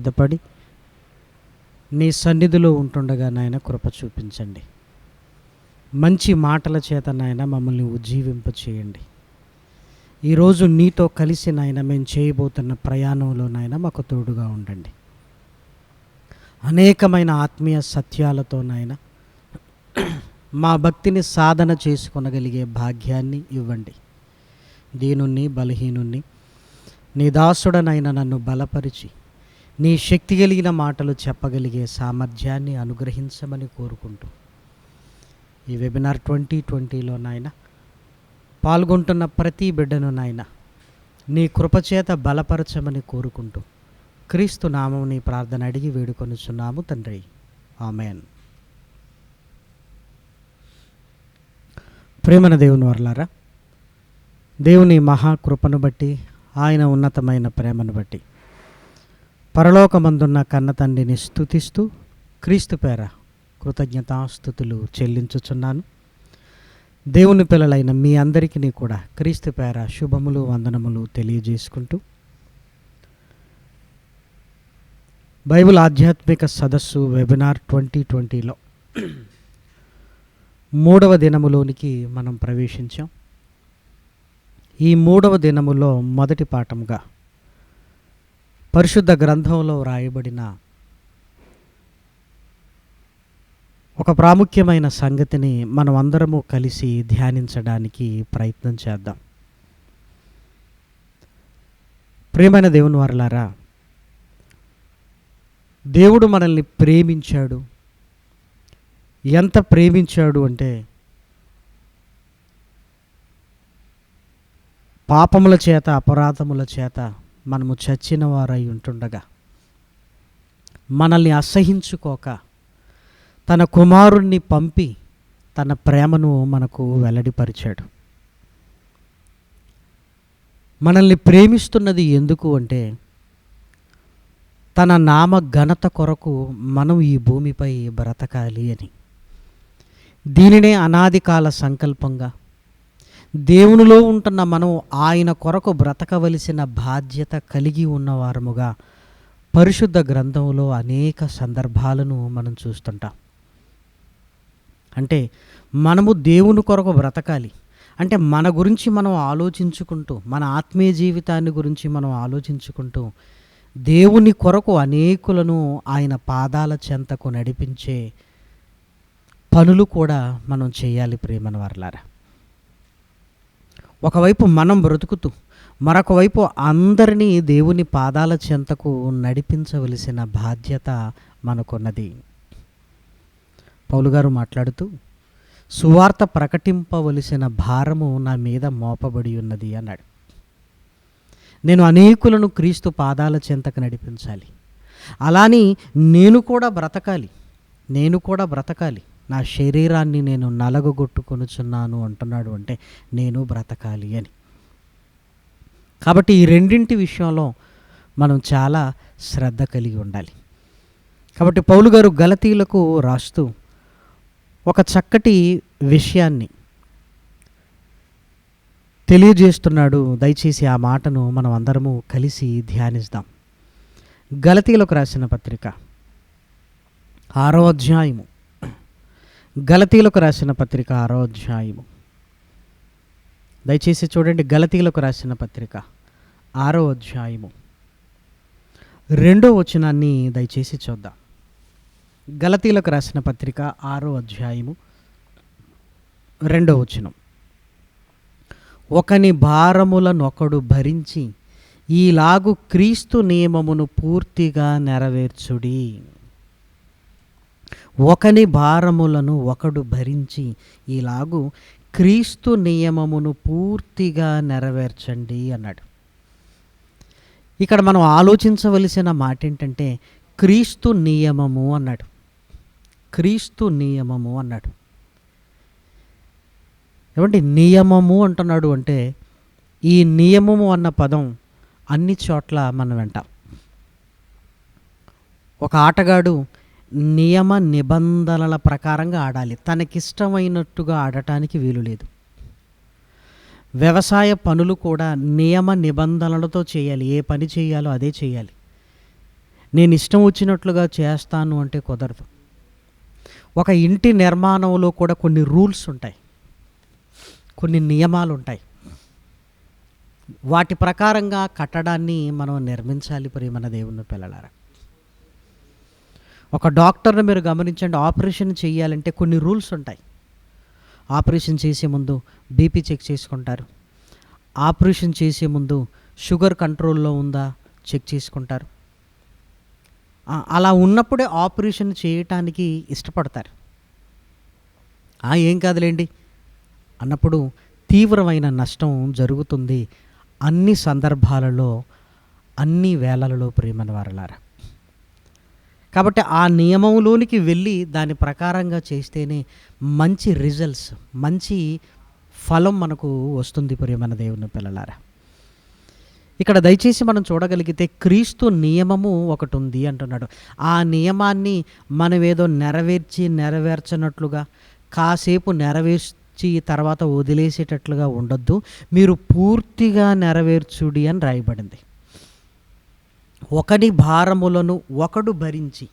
సిద్ధపడి నీ సన్నిధిలో ఉంటుండగా నాయన కృప చూపించండి. మంచి మాటల చేత నాయన మమ్మల్ని ఉజ్జీవింప చేయండి. ఈరోజు నీతో కలిసి నాయన మేము చేయబోతున్న ప్రయాణంలో నాయన మాకు తోడుగా ఉండండి. అనేకమైన ఆత్మీయ సత్యాలతో నాయన మా భక్తిని సాధన చేసుకొనగలిగే భాగ్యాన్ని ఇవ్వండి. దీనుణ్ణి బలహీనుణ్ణి నీ దాసుడనైన నన్ను బలపరిచి నీ శక్తి కలిగిన మాటలు చెప్పగలిగే సామర్థ్యాన్ని అనుగ్రహించమని కోరుకుంటూ ఈ వెబినార్ 2020లో నాయన పాల్గొంటున్న ప్రతి బిడ్డను నాయన నీ కృపచేత బలపరచమని కోరుకుంటూ క్రీస్తు నామం నీ ప్రార్థన అడిగి వేడుకొనుచున్నాము తండ్రి, ఆమెన్. ప్రేమన దేవుని వర్లారా, దేవుని మహాకృపను బట్టి ఆయన ఉన్నతమైన ప్రేమను బట్టి పరలోకమందున్న కన్న తండ్రిని స్తుతిస్తూ క్రీస్తు పేర కృతజ్ఞతాస్తుతులు చెల్లించుచున్నాను. దేవుని పిల్లలైన మీ అందరికీ కూడా క్రీస్తు పేర శుభములు వందనములు తెలియజేసుకుంటూ బైబిల్ ఆధ్యాత్మిక సదస్సు వెబినార్ 2020లో 3వ దినములోనికి మనం ప్రవేశించాం. ఈ 3వ దినములో మొదటి పాఠంగా పరిశుద్ధ గ్రంథంలో వ్రాయబడిన ఒక ప్రాముఖ్యమైన సంగతిని మనం అందరము కలిసి ధ్యానించడానికి ప్రయత్నం చేద్దాం. ప్రియమైన దేవుని వారలారా, దేవుడు మనల్ని ప్రేమించాడు. ఎంత ప్రేమించాడు అంటే పాపముల చేత అపరాధముల చేత మనము చచ్చిన వారై ఉంటుండగా మనల్ని అసహించుకోక తన కుమారుణ్ణి పంపి తన ప్రేమను మనకు వెల్లడిపరిచాడు. మనల్ని ప్రేమిస్తున్నది ఎందుకు అంటే తన నామ ఘనత కొరకు మనం ఈ భూమిపై బ్రతకాలి అని. దీనినే అనాది కాల సంకల్పంగా దేవునిలో ఉంటున్న మనం ఆయన కొరకు బ్రతకవలసిన బాధ్యత కలిగి ఉన్నవారముగా పరిశుద్ధ గ్రంథంలో అనేక సందర్భాలను మనం చూస్తుంటాం. అంటే మనము దేవుని కొరకు బ్రతకాలి అంటే మన గురించి మనం ఆలోచించుకుంటూ, మన ఆత్మీయ జీవితాన్ని గురించి మనం ఆలోచించుకుంటూ దేవుని కొరకు అనేకులను ఆయన పాదాల చెంతకు నడిపించే పనులు కూడా మనం చేయాలి. ప్రియమైన వారలారా, ఒకవైపు మనం బ్రతుకుతూ మరొక వైపు అందరినీ దేవుని పాదాల చెంతకు నడిపించవలసిన బాధ్యత మనకున్నది. పౌలు గారు మాట్లాడుతూ సువార్త ప్రకటింపవలసిన భారము నా మీద మోపబడి ఉన్నది అన్నాడు. నేను అనేకులను క్రీస్తు పాదాల చెంతకు నడిపించాలి. అలాని నేను కూడా బ్రతకాలి. నా శరీరాన్ని నేను నలగొట్టుకొనుచున్నాను అంటున్నాడు. అంటే నేను బ్రతకాలి అని. కాబట్టి ఈ రెండింటి విషయంలో మనం చాలా శ్రద్ధ కలిగి ఉండాలి. కాబట్టి పౌలు గారు గలతీయులకు రాస్తూ ఒక చక్కటి విషయాన్ని తెలియజేస్తున్నాడు. దయచేసి ఆ మాటను మనం అందరము కలిసి ధ్యానిద్దాం. గలతీయులకు రాసిన పత్రిక 6వ అధ్యాయము. గలతీయులకు రాసిన పత్రిక 6వ అధ్యాయము. దయచేసి చూడండి. గలతీయులకు రాసిన పత్రిక 6వ అధ్యాయము 2వ వచనాన్ని దయచేసి చూద్దాం. గలతీయులకు రాసిన పత్రిక 6వ అధ్యాయము 2వ వచనం. ఒకని భారములనొకడు భరించి ఈలాగు క్రీస్తు నియమమును పూర్తిగా నెరవేర్చుడి. ఒకని భారములను ఒకడు భరించి ఈలాగు క్రీస్తు నియమమును పూర్తిగా నెరవేర్చండి అన్నాడు. ఇక్కడ మనం ఆలోచించవలసిన మాట ఏంటంటే క్రీస్తు నియమము అన్నాడు. క్రీస్తు నియమము అన్నాడు. ఏమంటే నియమము అంటున్నాడు అంటే ఈ నియమము అన్న పదం అన్ని చోట్ల మనం వింటాం. ఒక ఆటగాడు నియమ నిబంధనల ప్రకారంగా ఆడాలి. తనకిష్టమైనట్టుగా ఆడటానికి వీలు లేదు. వ్యవసాయ పనులు కూడా నియమ నిబంధనలతో చేయాలి. ఏ పని చేయాలో అదే చేయాలి. నేను ఇష్టం వచ్చినట్లుగా చేస్తాను అంటే కుదరదు. ఒక ఇంటి నిర్మాణంలో కూడా కొన్ని రూల్స్ ఉంటాయి, కొన్ని నియమాలు ఉంటాయి. వాటి ప్రకారంగా కట్టడాన్ని మనం నిర్మించాలి ప్రియమైన దేవుని పిల్లలారా. ఒక డాక్టర్ని మీరు గమనించండి, ఆపరేషన్ చేయాలంటే కొన్ని రూల్స్ ఉంటాయి. ఆపరేషన్ చేసే ముందు బీపీ చెక్ చేసుకుంటారు, ఆపరేషన్ చేసే ముందు షుగర్ కంట్రోల్లో ఉందా చెక్ చేసుకుంటారు. అలా ఉన్నప్పుడే ఆపరేషన్ చేయటానికి ఇష్టపడతారు. ఏం కాదులేండి అన్నప్పుడు తీవ్రమైన నష్టం జరుగుతుంది అన్ని సందర్భాలలో, అన్ని వేళలలో ప్రియమైన వారలారా. కాబట్టి ఆ నియమంలోనికి వెళ్ళి దాని ప్రకారంగా చేస్తేనే మంచి రిజల్ట్స్, మంచి ఫలం మనకు వస్తుంది ప్రియమైన దేవుని పిల్లలారా. ఇక్కడ దయచేసి మనం చూడగలిగితే క్రీస్తు నియమము ఒకటి ఉంది అంటున్నాడు. ఆ నియమాన్ని మనం ఏదో నెరవేర్చినట్లుగా కాసేపు నెరవేర్చి తర్వాత వదిలేసేటట్లుగా ఉండొద్దు, మీరు పూర్తిగా నెరవేర్చుడి అని రాయబడింది. ఒకని భారములను ఒకడు భరించి,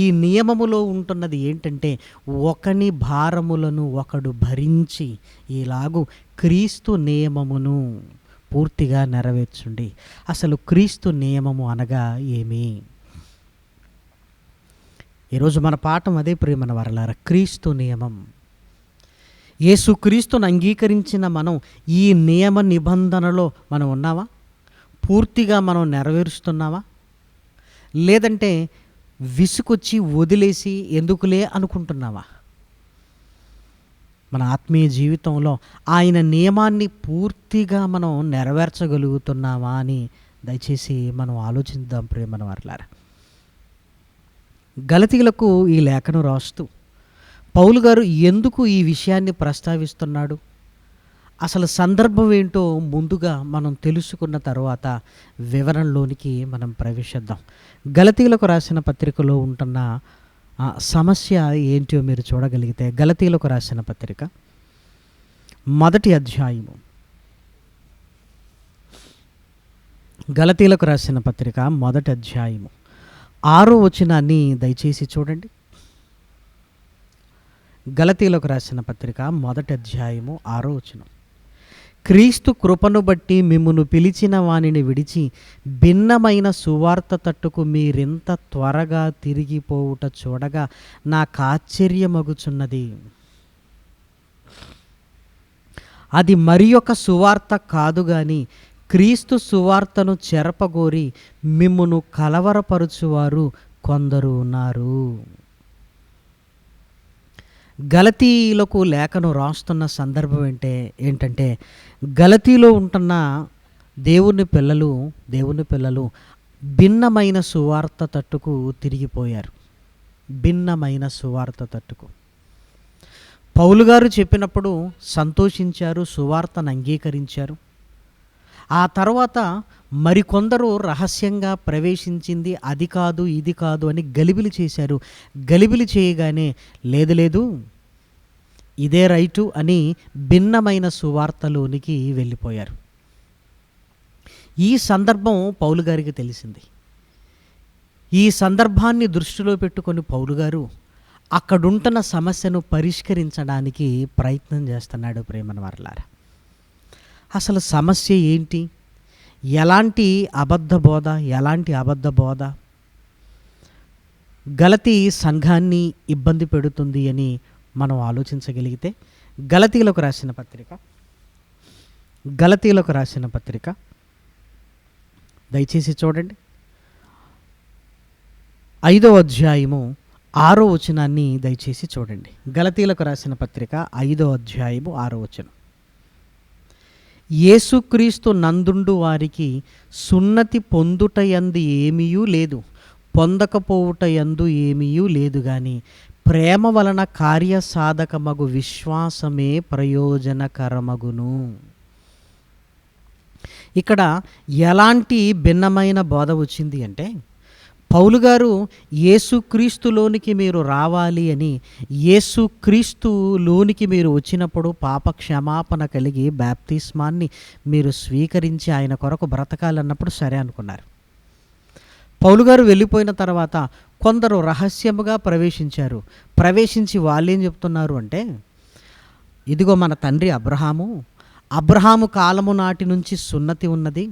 ఈ నియమములో ఉంటున్నది ఏంటంటే ఒకని భారములను ఒకడు భరించి ఇలాగు క్రీస్తు నియమమును పూర్తిగా నెరవేర్చుండి. అసలు క్రీస్తు నియమము అనగా ఏమి? ఈరోజు మన పాఠం అదే ప్రియమైన వారలారా, క్రీస్తు నియమం. యేసుక్రీస్తును అంగీకరించిన మనం ఈ నియమ నిబంధనలో మనం ఉన్నావా? పూర్తిగా మనం నెరవేరుస్తున్నావా? లేదంటే విసుకొచ్చి వదిలేసి ఎందుకులే అనుకుంటున్నావా? మన ఆత్మీయ జీవితంలో ఆయన నియమాన్ని పూర్తిగా మనం నెరవేర్చగలుగుతున్నామా అని దయచేసి మనం ఆలోచిద్దాం ప్రియమైన వారలారా. గలతీయులకు ఈ లేఖను రాస్తూ పౌలు గారు ఎందుకు ఈ విషయాన్ని ప్రస్తావిస్తున్నాడు, అసలు సందర్భం ఏంటో ముందుగా మనం తెలుసుకున్న తర్వాత వివరణలోనికి మనం ప్రవేశిద్దాం. గలతీయులకు రాసిన పత్రికలో ఉంటున్న సమస్య ఏంటో మీరు చూడగలిగితే, గలతీయులకు రాసిన పత్రిక మొదటి అధ్యాయము, గలతీయులకు రాసిన పత్రిక మొదటి అధ్యాయము 6వ వచనాన్ని దయచేసి చూడండి. గలతీయులకు రాసిన పత్రిక మొదటి అధ్యాయము 6వ వచనం. క్రీస్తు కృపను బట్టి మిమ్మును పిలిచిన వానిని విడిచి భిన్నమైన సువార్త తట్టుకు మీరింత త్వరగా తిరిగిపోవుట చూడగా నాకు ఆశ్చర్యమగుచున్నది. అది మరి ఒక సువార్త కాదు గాని క్రీస్తు సువార్తను చెరపగోరి మిమ్మును కలవరపరుచువారు కొందరు ఉన్నారు. గలతీయులకు లేఖను రాస్తున్న సందర్భం ఏంటంటే గలతీలో ఉంటున్న దేవుని పిల్లలు భిన్నమైన సువార్త తట్టుకు తిరిగిపోయారు. భిన్నమైన సువార్త తట్టుకు పౌలు గారు చెప్పినప్పుడు సంతోషించారు, సువార్తను అంగీకరించారు. ఆ తర్వాత మరికొందరు రహస్యంగా ప్రవేశించింది అది కాదు ఇది కాదు అని గలిబిలి చేశారు. గలిబిలి చేయగానే లేదు ఇదే రైటు అని భిన్నమైన సువార్తలోనికి వెళ్ళిపోయారు. ఈ సందర్భం పౌలు గారికి తెలిసింది. ఈ సందర్భాన్ని దృష్టిలో పెట్టుకొని పౌలు గారు అక్కడుంటున్న సమస్యను పరిష్కరించడానికి ప్రయత్నం చేస్తున్నాడు ప్రేమన వారలారా. అసలు సమస్య ఏంటి? ఎలాంటి అబద్ధ బోధ గలతీ సంఘాన్ని ఇబ్బంది పెడుతుంది అని మనం ఆలోచించగలిగితే గలతీలకు రాసిన పత్రిక దయచేసి చూడండి. 5వ అధ్యాయము 6వ వచనాన్ని దయచేసి చూడండి. గలతీలకు రాసిన పత్రిక 5వ అధ్యాయము 6వ వచనం. యేసుక్రీస్తు నందుండు వారికి సున్నతి పొందుటయందు ఏమీయూ లేదు, పొందకపోవుటయందు ఏమీయూ లేదు గాని ప్రేమ వలన కార్యసాధకమగు విశ్వాసమే ప్రయోజనకరమగును. ఇక్కడ ఎలాంటి భిన్నమైన బోధ వచ్చింది అంటే పౌలు గారు యేసుక్రీస్తులోనికి మీరు రావాలి అని, యేసుక్రీస్తులోనికి మీరు వచ్చినప్పుడు పాప క్షమాపణ కలిగి బాప్తిస్మాన్ని మీరు స్వీకరించి ఆయన కొరకు బ్రతకాలన్నప్పుడు సరే అనుకున్నారు. పౌలు గారు వెళ్ళిపోయిన తర్వాత కొందరు రహస్యముగా ప్రవేశించారు. ప్రవేశించి వాళ్ళేం చెప్తున్నారు అంటే, ఇదిగో మన తండ్రి అబ్రహాము కాలము నాటి నుంచి సున్నతి ఉన్నది,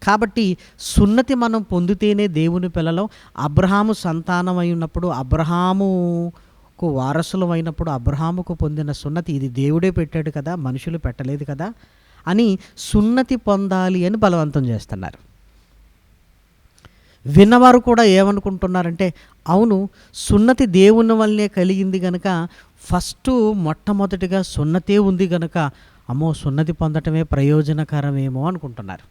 కాబట్టి సున్నతి మనం పొందితేనే దేవుని పిల్లలం. అబ్రహాము సంతానమై ఉన్నప్పుడు, అబ్రహాముకు వారసులం అయినప్పుడు అబ్రహాముకు పొందిన సున్నతి ఇది దేవుడే పెట్టాడు కదా, మనుషులు పెట్టలేదు కదా అని సున్నతి పొందాలి అని బలవంతం చేస్తున్నారు. విన్నవారు కూడా ఏమనుకుంటున్నారంటే, అవును సున్నతి దేవుని వల్లే కలిగింది గనుక మొట్టమొదటిగా సున్నతే ఉంది గనుక అమ్మో సున్నతి పొందటమే ప్రయోజనకరమేమో అనుకుంటున్నారు.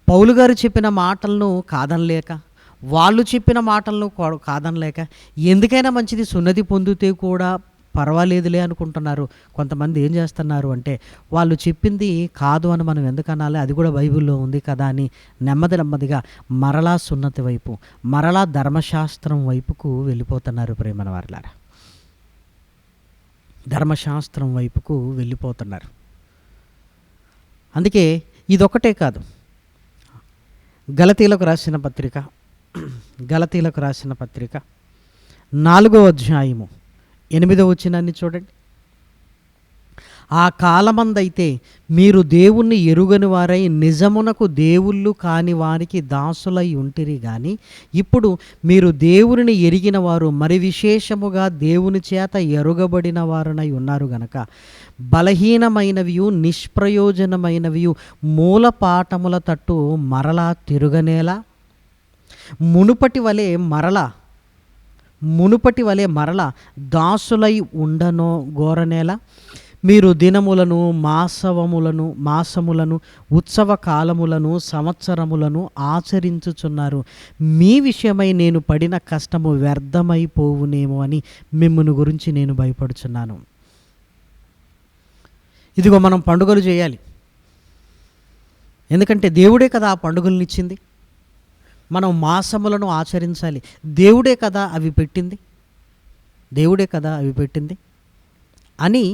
పౌలు గారు చెప్పిన మాటలను కాదనలేక, వాళ్ళు చెప్పిన మాటలను కాదనలేక, ఎందుకైనా మంచిది సున్నతి పొందితే కూడా పర్వాలేదులే అనుకుంటున్నారు. కొంతమంది ఏం చేస్తున్నారు అంటే, వాళ్ళు చెప్పింది కాదు అని మనం ఎందుకు అనాలి, అది కూడా బైబిల్లో ఉంది కదా అని నెమ్మదిగా మరలా సున్నతి వైపు, మరలా ధర్మశాస్త్రం వైపుకు వెళ్ళిపోతున్నారు. ప్రేమన వారలారా, ధర్మశాస్త్రం వైపుకు వెళ్ళిపోతున్నారు. అందుకే ఇదొక్కటే కాదు, గలతీలకు రాసిన పత్రిక 4వ అధ్యాయము 8వ వచనాన్ని చూడండి. ఆ కాలమందైతే మీరు దేవుణ్ణి ఎరుగని వారై నిజమునకు దేవుళ్ళు కాని వారికి దాసులై ఉంటిరి గాని, ఇప్పుడు మీరు దేవుని ఎరిగిన వారు, మరి విశేషముగా దేవుని చేత ఎరుగబడిన వారునై ఉన్నారు గనక బలహీనమైనవియు నిష్ప్రయోజనమైనవియు మూల పాఠముల తట్టు మరలా తిరుగనేలా, మునుపటి వలె మరల దాసులై ఉండనో గోరనేలా, మీరు దినములను మాసములను ఉత్సవ కాలములను సంవత్సరములను ఆచరించుచున్నారు. మీ విషయమై నేను పడిన కష్టము వ్యర్థమైపోవునేమో అని మిమ్మును గురించి నేను భయపడుచున్నాను. ఇదిగో మనం పండుగలు చేయాలి, ఎందుకంటే దేవుడే కదా ఆ పండుగలను ఇచ్చింది. మనం మాసములను ఆచరించాలి, దేవుడే కదా అవి పెట్టింది అని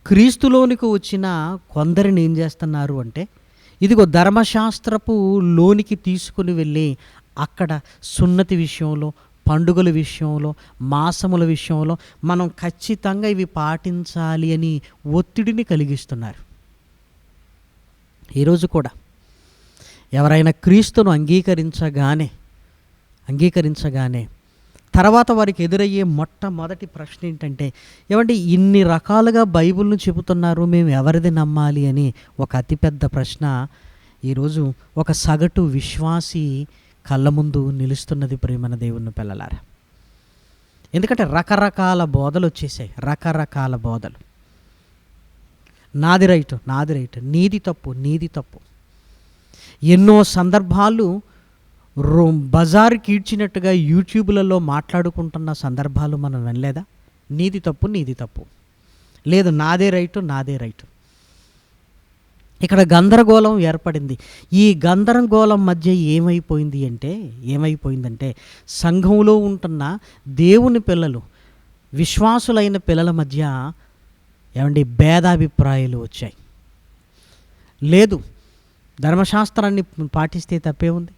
క్రీస్తులోనికి వచ్చిన కొందరిని ఏం చేస్తున్నారు అంటే, ఇదిగో ధర్మశాస్త్రపు లోనికి తీసుకుని వెళ్ళి అక్కడ సున్నతి విషయంలో, పండుగల విషయంలో, మాసముల విషయంలో మనం ఖచ్చితంగా ఇవి పాటించాలి అని ఒత్తిడిని కలిగిస్తున్నారు. ఈరోజు కూడా ఎవరైనా క్రీస్తును అంగీకరించగానే తర్వాత వారికి ఎదురయ్యే మొట్టమొదటి ప్రశ్న ఏంటంటే, ఏమంటే ఇన్ని రకాలుగా బైబిల్ను చెబుతున్నారు, మేము ఎవరిది నమ్మాలి అని ఒక అతిపెద్ద ప్రశ్న ఈరోజు ఒక సగటు విశ్వాసి కళ్ళ ముందు నిలుస్తున్నది. ప్రేమన దేవుని పిల్లలారా, ఎందుకంటే రకరకాల బోధలు వచ్చేసాయి, రకరకాల బోధలు. నాది రైట్, నీది తప్పు. ఎన్నో సందర్భాలు బజారు కీడ్చినట్టుగా యూట్యూబ్లలో మాట్లాడుకుంటున్న సందర్భాలు మనం వినలేదా? నీది తప్పు, లేదు నాదే రైటు. ఇక్కడ గందరగోళం ఏర్పడింది. ఈ గందరగోళం మధ్య ఏమైపోయిందంటే సంఘంలో ఉంటున్న దేవుని పిల్లలు, విశ్వాసులైన పిల్లల మధ్య భేదాభిప్రాయాలు వచ్చాయి. లేదు ధర్మశాస్త్రాన్ని పాటిస్తే తప్పే ఉంది,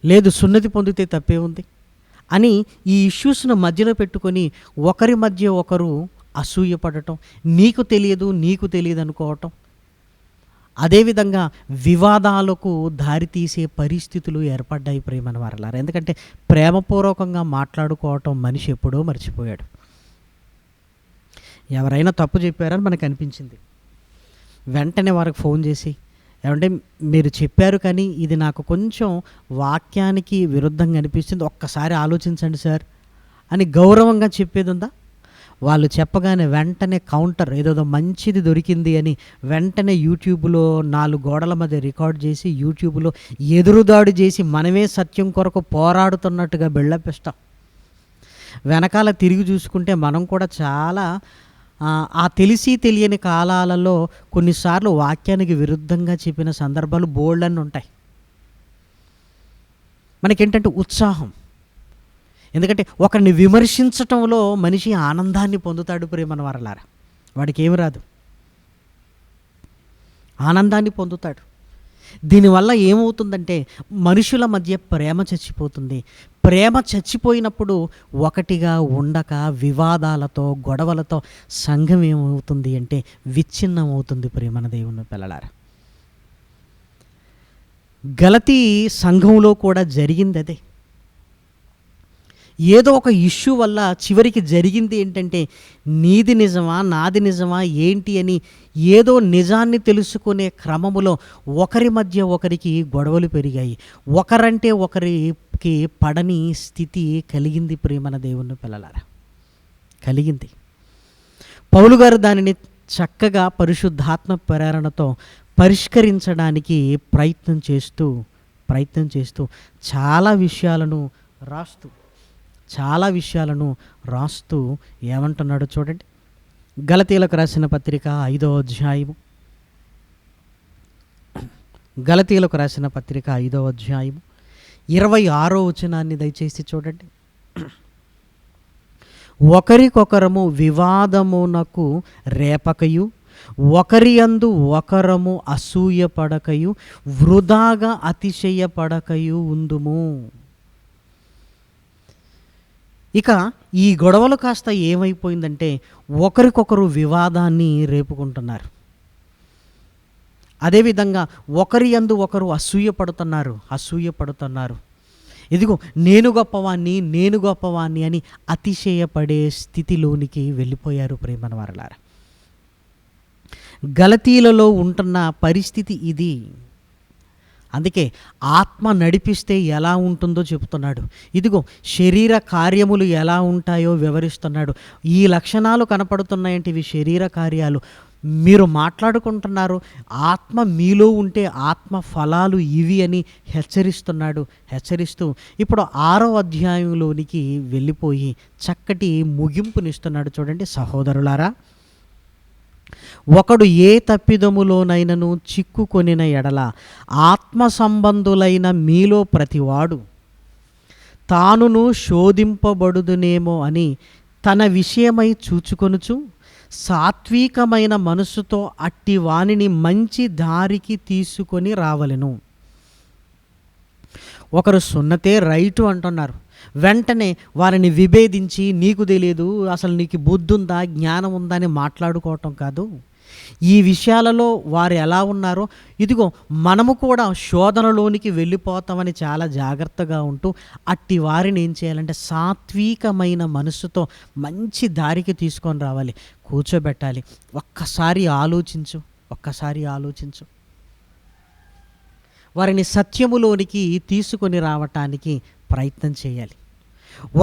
లేదు సున్నతి పొందితే తప్పే ఉంది అని ఈ ఇష్యూస్ను మధ్యలో పెట్టుకొని ఒకరి మధ్య ఒకరు అసూయపడటం, నీకు తెలియదు అనుకోవటం, అదేవిధంగా వివాదాలకు దారితీసే పరిస్థితులు ఏర్పడ్డాయి. ప్రేమన వారలారా, ఎందుకంటే ప్రేమపూర్వకంగా మాట్లాడుకోవటం మనిషి ఎప్పుడో మర్చిపోయాడు. ఎవరైనా తప్పు చెప్పారని మనకు అనిపించింది, వెంటనే వారికి ఫోన్ చేసి, ఏమంటే మీరు చెప్పారు కానీ ఇది నాకు కొంచెం వాక్యానికి విరుద్ధంగా అనిపిస్తుంది, ఒక్కసారి ఆలోచించండి సార్ అని గౌరవంగా చెప్పేది ఉందా? వాళ్ళు చెప్పగానే వెంటనే కౌంటర్, ఏదో మంచిది దొరికింది అని వెంటనే యూట్యూబ్లో 4 గోడల మధ్య రికార్డ్ చేసి యూట్యూబ్లో ఎదురుదాడి చేసి మనమే సత్యం కొరకు పోరాడుతున్నట్టుగా బిల్డప్ ఇస్తాం. వెనకాల తిరిగి చూసుకుంటే మనం కూడా చాలా ఆ తెలిసి తెలియని కాలాలలో కొన్నిసార్లు వాక్యానికి విరుద్ధంగా చెప్పిన సందర్భాలు బోల్డన్ని ఉంటాయి. మనకేంటంటే ఉత్సాహం, ఎందుకంటే ఒకరిని విమర్శించటంలో మనిషి ఆనందాన్ని పొందుతాడు. ప్రేమన వారలారా, వాడికి ఏమి రాదు, ఆనందాన్ని పొందుతాడు. దీనివల్ల ఏమవుతుందంటే మనుషుల మధ్య ప్రేమ చచ్చిపోతుంది. ప్రేమ చచ్చిపోయినప్పుడు ఒకటిగా ఉండక వివాదాలతో, గొడవలతో సంఘం ఏమవుతుంది అంటే విచ్ఛిన్నం అవుతుంది. ప్రియమైన దేవుని పిల్లలారా, గలతీ సంఘంలో కూడా జరిగింది అదే. ఏదో ఒక ఇష్యూ వల్ల చివరికి జరిగింది ఏంటంటే, నీది నిజమా నాది నిజమా ఏంటి అని ఏదో నిజాన్ని తెలుసుకునే క్రమములో ఒకరి మధ్య ఒకరికి గొడవలు పెరిగాయి. ఒకరంటే ఒకరికి పడని స్థితి కలిగింది. ప్రియమైన దేవుని పిల్లలారా, కలిగింది. పౌలు గారు దానిని చక్కగా పరిశుద్ధాత్మ ప్రేరణతో పరిష్కరించడానికి ప్రయత్నం చేస్తూ చాలా విషయాలను రాస్తూ ఏమంటున్నాడో చూడండి. గలతీలకు రాసిన పత్రిక 5వ అధ్యాయము, గలతీలకు రాసిన పత్రిక 5వ అధ్యాయము 26వ వచనాన్ని దయచేసి చూడండి. ఒకరికొకరము వివాదమునకు రేపకయు, ఒకరి యందు ఒకరము అసూయపడకయు, వృధాగా అతిశయపడకయు ఉందుము. ఇక ఈ గొడవలు కాస్త ఏమైపోయిందంటే ఒకరికొకరు వివాదాన్ని రేపుకుంటున్నారు. అదేవిధంగా ఒకరి యందు ఒకరు అసూయపడుతున్నారు. ఇదిగో నేను గొప్పవాణ్ణి అని అతిశయపడే స్థితిలోనికి వెళ్ళిపోయారు. ప్రేమన వారలారా, గలతీలలో ఉంటున్న పరిస్థితి ఇది. అందుకే ఆత్మ నడిపిస్తే ఎలా ఉంటుందో చెబుతున్నాడు. ఇదిగో శరీర కార్యములు ఎలా ఉంటాయో వివరిస్తున్నాడు. ఈ లక్షణాలు కనపడుతున్నాయంటే ఇవి శరీర కార్యాలు. మీరు మాట్లాడుకుంటున్నారు, ఆత్మ మీలో ఉంటే ఆత్మ ఫలాలు ఇవి అని హెచ్చరిస్తూ ఇప్పుడు 6వ అధ్యాయంలోనికి వెళ్ళిపోయి చక్కటి ముగింపునిస్తున్నాడు. చూడండి, సహోదరులారా, ఒకడు ఏ తప్పిదములోనైనను చిక్కుకొనిన ఎడల ఆత్మ సంబంధులైన మీలో ప్రతివాడు తానును శోధింపబడుదునేమో అని తన విషయమై చూచుకొనుచు సాత్వికమైన మనస్సుతో అట్టి వానిని మంచి దారికి తీసుకొని రావలెను. ఒకరు సున్నతే రైటు అంటున్నారు, వెంటనే వారిని విభేదించి నీకు తెలియదు, అసలు నీకు బుద్ధి ఉందా, జ్ఞానం ఉందా అని మాట్లాడుకోవటం కాదు. ఈ విషయాలలో వారు ఎలా ఉన్నారో ఇదిగో మనము కూడా శోధనలోనికి వెళ్ళిపోతామని చాలా జాగ్రత్తగా ఉంటూ అట్టి వారిని ఏం చేయాలంటే సాత్వికమైన మనసుతో మంచి దారికి తీసుకొని రావాలి, కూర్చోబెట్టాలి. ఒక్కసారి ఆలోచించు. వారిని సత్యములోనికి తీసుకొని రావటానికి ప్రయత్నం చేయాలి.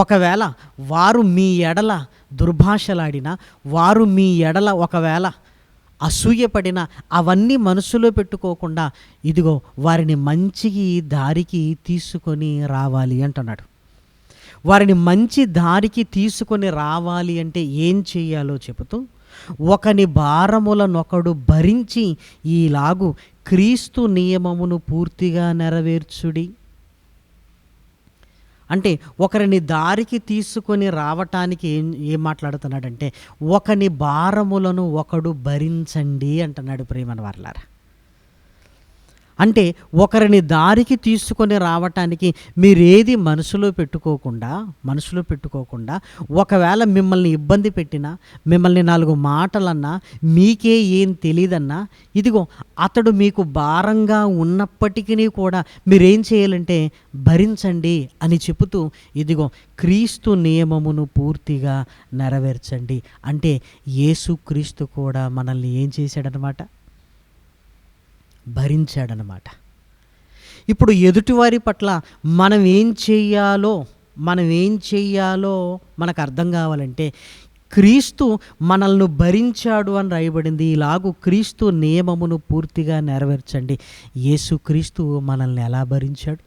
ఒకవేళ వారు మీ ఎడల దుర్భాషలాడినా, వారు మీ ఎడల ఒకవేళ అసూయపడిన అవన్నీ మనసులో పెట్టుకోకుండా ఇదిగో వారిని మంచి దారికి తీసుకొని రావాలి అంటున్నాడు. వారిని మంచి దారికి తీసుకొని రావాలి అంటే ఏం చేయాలో చెబుతూ, ఒకని భారములనొకడు భరించి ఈలాగు క్రీస్తు నియమమును పూర్తిగా నెరవేర్చుడి. అంటే ఒకరిని దారికి తీసుకొని రావటానికి ఏం మాట్లాడుతున్నాడంటే ఒకని భారములను ఒకడు భరించండి అంటున్నాడు. ప్రేమన వారలారా, అంటే ఒకరిని దారికి తీసుకొని రావటానికి మీరేది మనసులో పెట్టుకోకుండా ఒకవేళ మిమ్మల్ని ఇబ్బంది పెట్టినా, మిమ్మల్ని 4 మాటలన్నా, మీకే ఏం తెలియదన్నా, ఇదిగో అతడు మీకు భారంగా ఉన్నప్పటికీ కూడా మీరేం చేయాలంటే భరించండి అని చెబుతూ ఇదిగో క్రీస్తు నియమమును పూర్తిగా నెరవేర్చండి. అంటే యేసుక్రీస్తు కూడా మనల్ని ఏం చేశాడనమాట, భరించాడనమాట. ఇప్పుడు ఎదుటివారి పట్ల మనం ఏం చెయ్యాలో మనకు అర్థం కావాలంటే క్రీస్తు మనల్ని భరించాడు అని రాయబడింది. ఇలాగూ క్రీస్తు నియమమును పూర్తిగా నెరవేర్చండి. యేసుక్రీస్తు మనల్ని ఎలా భరించాడు,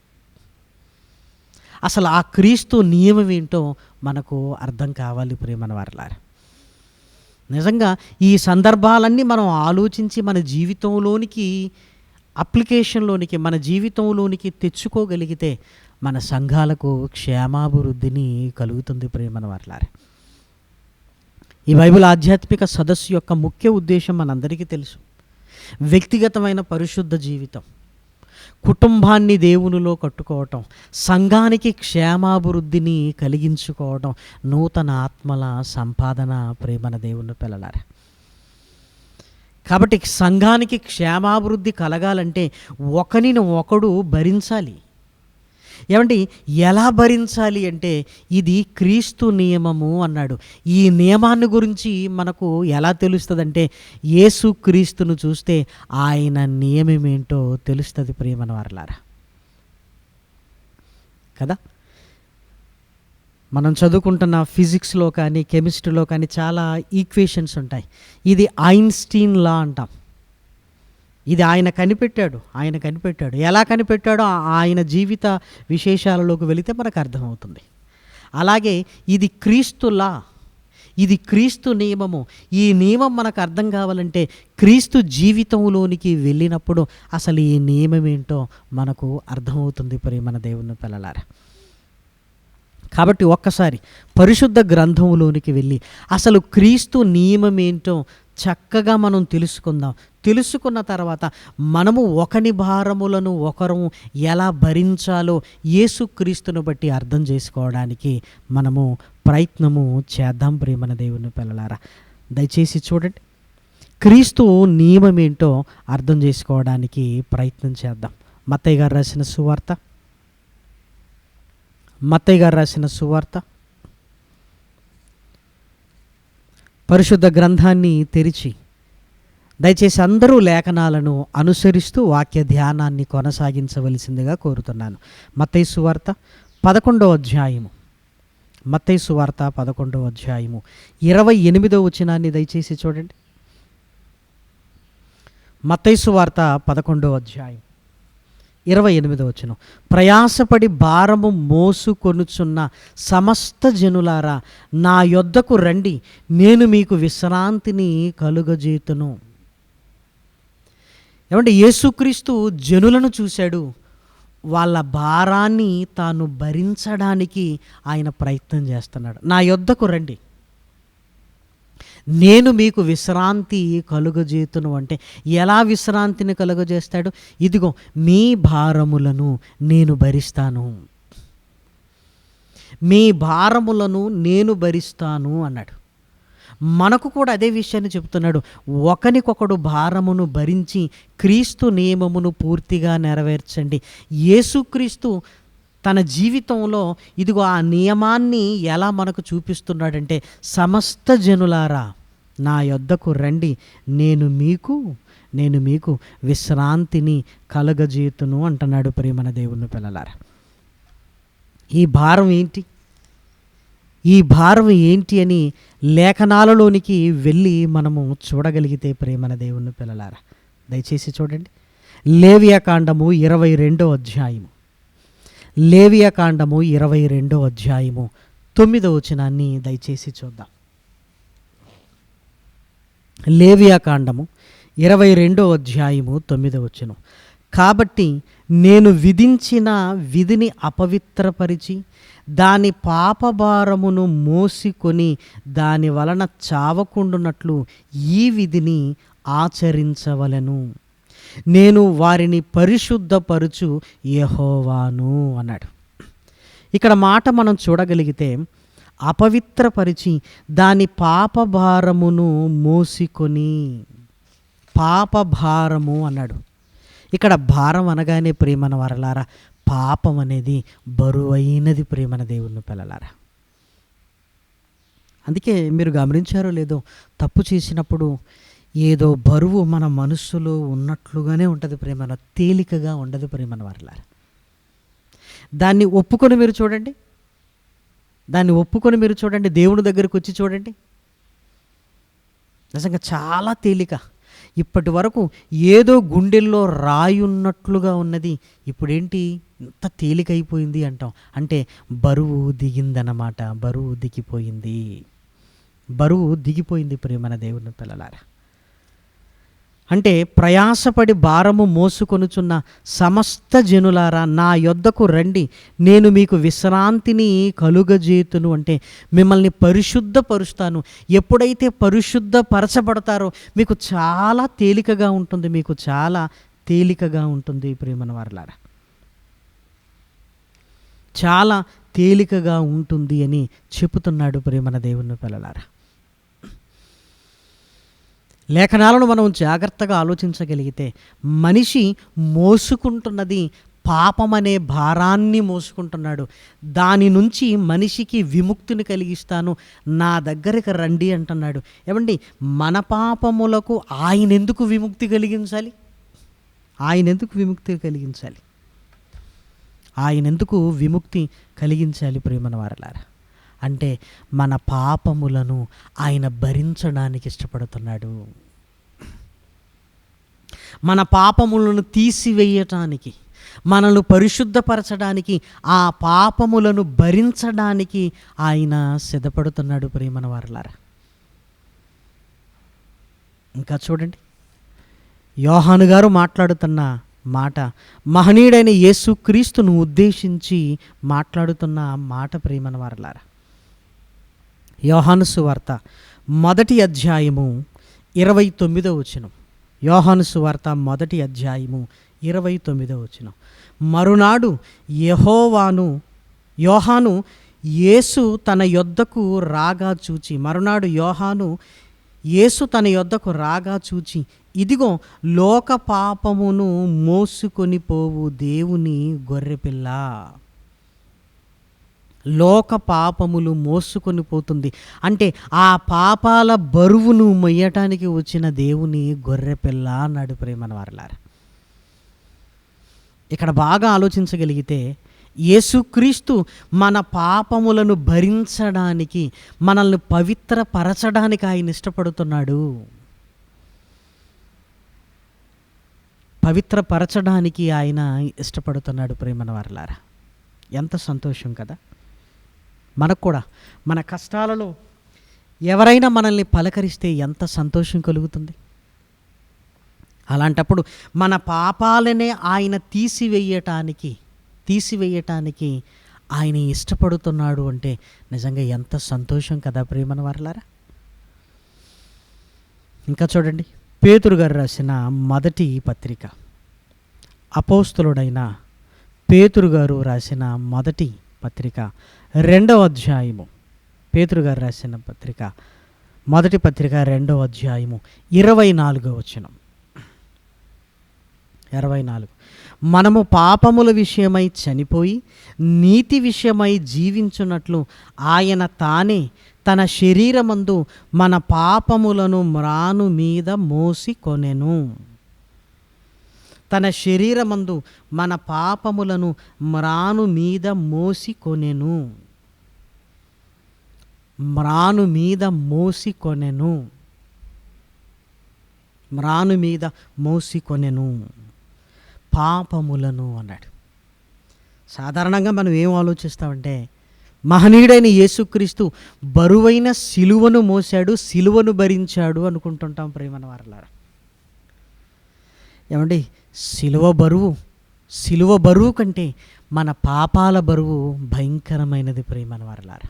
అసలు ఆ క్రీస్తు నియమం ఏంటో మనకు అర్థం కావాలి. ప్రియమైన వారలారా, నిజంగా ఈ సందర్భాలన్నీ మనం ఆలోచించి మన జీవితంలోనికి మన జీవితంలోనికి తెచ్చుకోగలిగితే మన సంఘాలకు క్షేమాభివృద్ధిని కలుగుతుంది. ప్రియమైన వారలారా, ఈ బైబిల్ ఆధ్యాత్మిక సదస్సు యొక్క ముఖ్య ఉద్దేశం మనందరికీ తెలుసు. వ్యక్తిగతమైన పరిశుద్ధ జీవితం, కుటుంబాన్ని దేవునిలో కట్టుకోవటం, సంఘానికి క్షేమాభివృద్ధిని కలిగించుకోవటం, నూతన ఆత్మల సంపాదన ప్రేమన దేవుని పిల్లలారా. కాబట్టి సంఘానికి క్షేమాభివృద్ధి కలగాలంటే ఒకరిని ఒకడు భరించాలి. ఏమండి, ఎలా భరించాలి అంటే ఇది క్రీస్తు నియమము అన్నాడు. ఈ నియమాన్ని గురించి మనకు ఎలా తెలుస్తుందంటే యేసు క్రీస్తును చూస్తే ఆయన నియమం ఏంటో తెలుస్తుంది ప్రియమైన వారలారా కదా. మనం చదువుకుంటున్న ఫిజిక్స్లో కానీ కెమిస్ట్రీలో కానీ చాలా ఈక్వేషన్స్ ఉంటాయి. ఇది ఐన్స్టీన్ లా అంటాం. ఇది ఆయన కనిపెట్టాడు. ఎలా కనిపెట్టాడో ఆయన జీవిత విశేషాలలోకి వెళితే మనకు అర్థమవుతుంది. అలాగే ఇది క్రీస్తు లా, ఇది క్రీస్తు నియమము. ఈ నియమం మనకు అర్థం కావాలంటే క్రీస్తు జీవితంలోనికి వెళ్ళినప్పుడు అసలు ఈ నియమం ఏంటో మనకు అర్థమవుతుంది ప్రియమైన దేవుని పిల్లలారా. కాబట్టి ఒక్కసారి పరిశుద్ధ గ్రంథంలోనికి వెళ్ళి అసలు క్రీస్తు నియమం ఏంటో చక్కగా మనం తెలుసుకుందాం. తెలుసుకున్న తర్వాత మనము ఒకని భారములను ఒకరు ఎలా భరించాలో యేసుక్రీస్తును బట్టి అర్థం చేసుకోవడానికి మనము ప్రయత్నము చేద్దాం ప్రియమైన దేవుని పిల్లలారా. దయచేసి చూడండి, క్రీస్తు నియమం ఏంటో అర్థం చేసుకోవడానికి ప్రయత్నం చేద్దాం. మత్తయి గారు రాసిన సువార్త పరిశుద్ధ గ్రంథాన్ని తెరిచి దయచేసి అందరూ లేఖనాలను అనుసరిస్తూ వాక్య ధ్యానాన్ని కొనసాగించవలసిందిగా కోరుతున్నాను. మత్తయి సువార్త 11వ అధ్యాయము 28వ వచనాన్ని దయచేసి చూడండి. మత్తయి సువార్త 11వ అధ్యాయం 28వ వచనం. ప్రయాసపడి భారము మోసుకొనుచున్న సమస్త జనులారా నా యొద్దకు రండి, నేను మీకు విశ్రాంతిని కలుగజేతును. ఏమంటే యేసుక్రీస్తు జనులను చూశాడు, వాళ్ళ భారాన్ని తాను భరించడానికి ఆయన ప్రయత్నం చేస్తున్నాడు. నా యొద్దకు రండి, నేను మీకు విశ్రాంతి కలుగజేతును. అంటే ఎలా విశ్రాంతిని కలుగజేస్తాడు? ఇదిగో మీ భారములను నేను భరిస్తాను, మీ భారములను నేను భరిస్తాను అన్నాడు. మనకు కూడా అదే విషయాన్ని చెప్తున్నాడు. ఒకనికొకడు భారమును భరించి క్రీస్తు నియమమును పూర్తిగా నెరవేర్చండి. యేసుక్రీస్తు తన జీవితంలో ఇదిగో ఆ నియమాన్ని ఎలా మనకు చూపిస్తున్నాడంటే, సమస్త జనులారా నా యొద్దకు రండి, నేను మీకు విశ్రాంతిని కలగజేతును అంటున్నాడు ప్రియమైన దేవుని పిల్లలారా. ఈ భారం ఏంటి అని లేఖనాలలోనికి వెళ్ళి మనము చూడగలిగితే ప్రియమైన దేవుని పిల్లలారా దయచేసి చూడండి. లేవియాకాండము 22వ అధ్యాయము 9వ వచనాన్ని దయచేసి చూద్దాం. లేవియాకాండము 22వ అధ్యాయము 9వ వచనం. కాబట్టి నేను విధించిన విధిని అపవిత్రపరిచి దాని పాపభారమును మోసికొని దాని వలన చావకుండునట్లు ఈ విధిని ఆచరించవలెను. నేను వారిని పరిశుద్ధపరచు యెహోవాను అన్నాడు. ఇక్కడ మాట మనం చూడగలిగితే అపవిత్రపరిచి దాని పాపభారమును మోసికొని, పాపభారము అన్నాడు. ఇక్కడ భారం అనగానే ప్రియమైన వారలారా పాపం అనేది బరువైనది ప్రియమైన దేవుని పిల్లలారా. అందుకే మీరు గమనించారో లేదో, తప్పు చేసినప్పుడు ఏదో బరువు మన మనస్సులో ఉన్నట్లుగానే ఉంటుంది ప్రేమన, తేలికగా ఉండదు ప్రేమన వారలారా. దాన్ని ఒప్పుకొని మీరు చూడండి, దేవుని దగ్గరకు వచ్చి చూడండి, నిజంగా చాలా తేలిక. ఇప్పటి వరకు ఏదో గుండెల్లో రాయి ఉన్నట్లుగా ఉన్నది, ఇప్పుడేంటి ఇంత తేలికైపోయింది అంటాం. అంటే బరువు దిగిందన్నమాట, బరువు దిగిపోయింది ప్రియమైన దేవుని పిల్లలారా. అంటే ప్రయాసపడి భారము మోసుకొనుచున్న సమస్త జనులారా నా యొద్దకు రండి, నేను మీకు విశ్రాంతిని కలుగజేతును. అంటే మిమ్మల్ని పరిశుద్ధపరుస్తాను. ఎప్పుడైతే పరిశుద్ధపరచబడతారో మీకు చాలా తేలికగా ఉంటుంది, మీకు చాలా తేలికగా ఉంటుంది ప్రియమైన వారలారా, చాలా తేలికగా ఉంటుంది అని చెబుతున్నాడు ప్రియమైన దేవుని పిల్లలారా. లేఖనాలను మనం జాగ్రత్తగా ఆలోచించగలిగితే మనిషి మోసుకుంటున్నది పాపం అనే భారాన్ని మోసుకుంటున్నాడు. దాని నుంచి మనిషికి విముక్తిని కలిగిస్తాను, నా దగ్గరికి రండి అంటున్నాడు. ఏమండి, మన పాపములకు ఆయన ఎందుకు విముక్తి కలిగించాలి? ఆయన ఎందుకు విముక్తి కలిగించాలి? ఆయన ఎందుకు విముక్తి కలిగించాలి ప్రియమైన వారలారా? అంటే మన పాపములను ఆయన భరించడానికి ఇష్టపడుతున్నాడు. మన పాపములను తీసివేయటానికి, మనల్ని పరిశుద్ధపరచడానికి, ఆ పాపములను భరించడానికి ఆయన సిద్ధపడుతున్నాడు ప్రియమైన వారలారా. ఇంకా చూడండి, యోహాను గారు మాట్లాడుతున్న మాట, మహనీయుడైన యేసుక్రీస్తును ఉద్దేశించి మాట్లాడుతున్న మాట ప్రియమైన వారలారా. యోహాను సువార్త 1వ అధ్యాయము 29వ వచనం. యోహాను సువార్త 1వ అధ్యాయము 29వ వచనం. మరునాడు యోహాను యేసు తన యొద్దకు రాగా చూచి, మరునాడు యోహాను యేసు తన యొద్దకు రాగా చూచి, ఇదిగో లోక పాపమును మోసుకొని పోవు దేవుని గొర్రెపిల్ల. లోక పాపములు మోసుకొని పోతుంది అంటే ఆ పాపాల బరువును మొయ్యటానికి వచ్చిన దేవుని గొర్రెపిల్ల అన్నాడు ప్రియమైన వారలారా. ఇక్కడ బాగా ఆలోచించగలిగితే యేసుక్రీస్తు మన పాపములను భరించడానికి, మనల్ని పవిత్రపరచడానికి ఆయన ఇష్టపడుతున్నాడు. పవిత్రపరచడానికి ఆయన ఇష్టపడుతున్నాడు ప్రియమైన వారలారా. ఎంత సంతోషం కదా! మనకు కూడా మన కష్టాలలో ఎవరైనా మనల్ని పలకరిస్తే ఎంత సంతోషం కలుగుతుంది. అలాంటప్పుడు మన పాపాలనే ఆయన తీసివేయటానికి ఆయన ఇష్టపడుతున్నాడు అంటే నిజంగా ఎంత సంతోషం కదా ప్రియమైన వారలారా. ఇంకా చూడండి, పేతురు గారు రాసిన మొదటి పత్రిక, అపోస్తలుడైన పేతురు గారు రాసిన మొదటి పత్రిక 2వ అధ్యాయము, పేతురు గారు రాసిన పత్రిక మొదటి పత్రిక 2వ అధ్యాయము 24వ వచనం. 24. మనము పాపముల విషయమై చనిపోయి నీతి విషయమై జీవించున్నట్లు ఆయన తానే తన శరీరమందు మన పాపములను మ్రాను మీద మోసికొనెను. తన శరీరమందు మన పాపములను మ్రాను మీద మోసికొనెను. మ్రాను మీద మోసికొనెను. మ్రాను మీద మోసికొనెను పాపములను అన్నాడు. సాధారణంగా మనం ఏం ఆలోచిస్తామంటే, మహనీయుడైన యేసుక్రీస్తు బరువైన సిలువను మోసాడు, సిలువను భరించాడు అనుకుంటుంటాం ప్రియమైన వారలారా. ఏమండి, సిలువ బరువు కంటే మన పాపాల బరువు భయంకరమైనది ప్రియమైన వారలారా.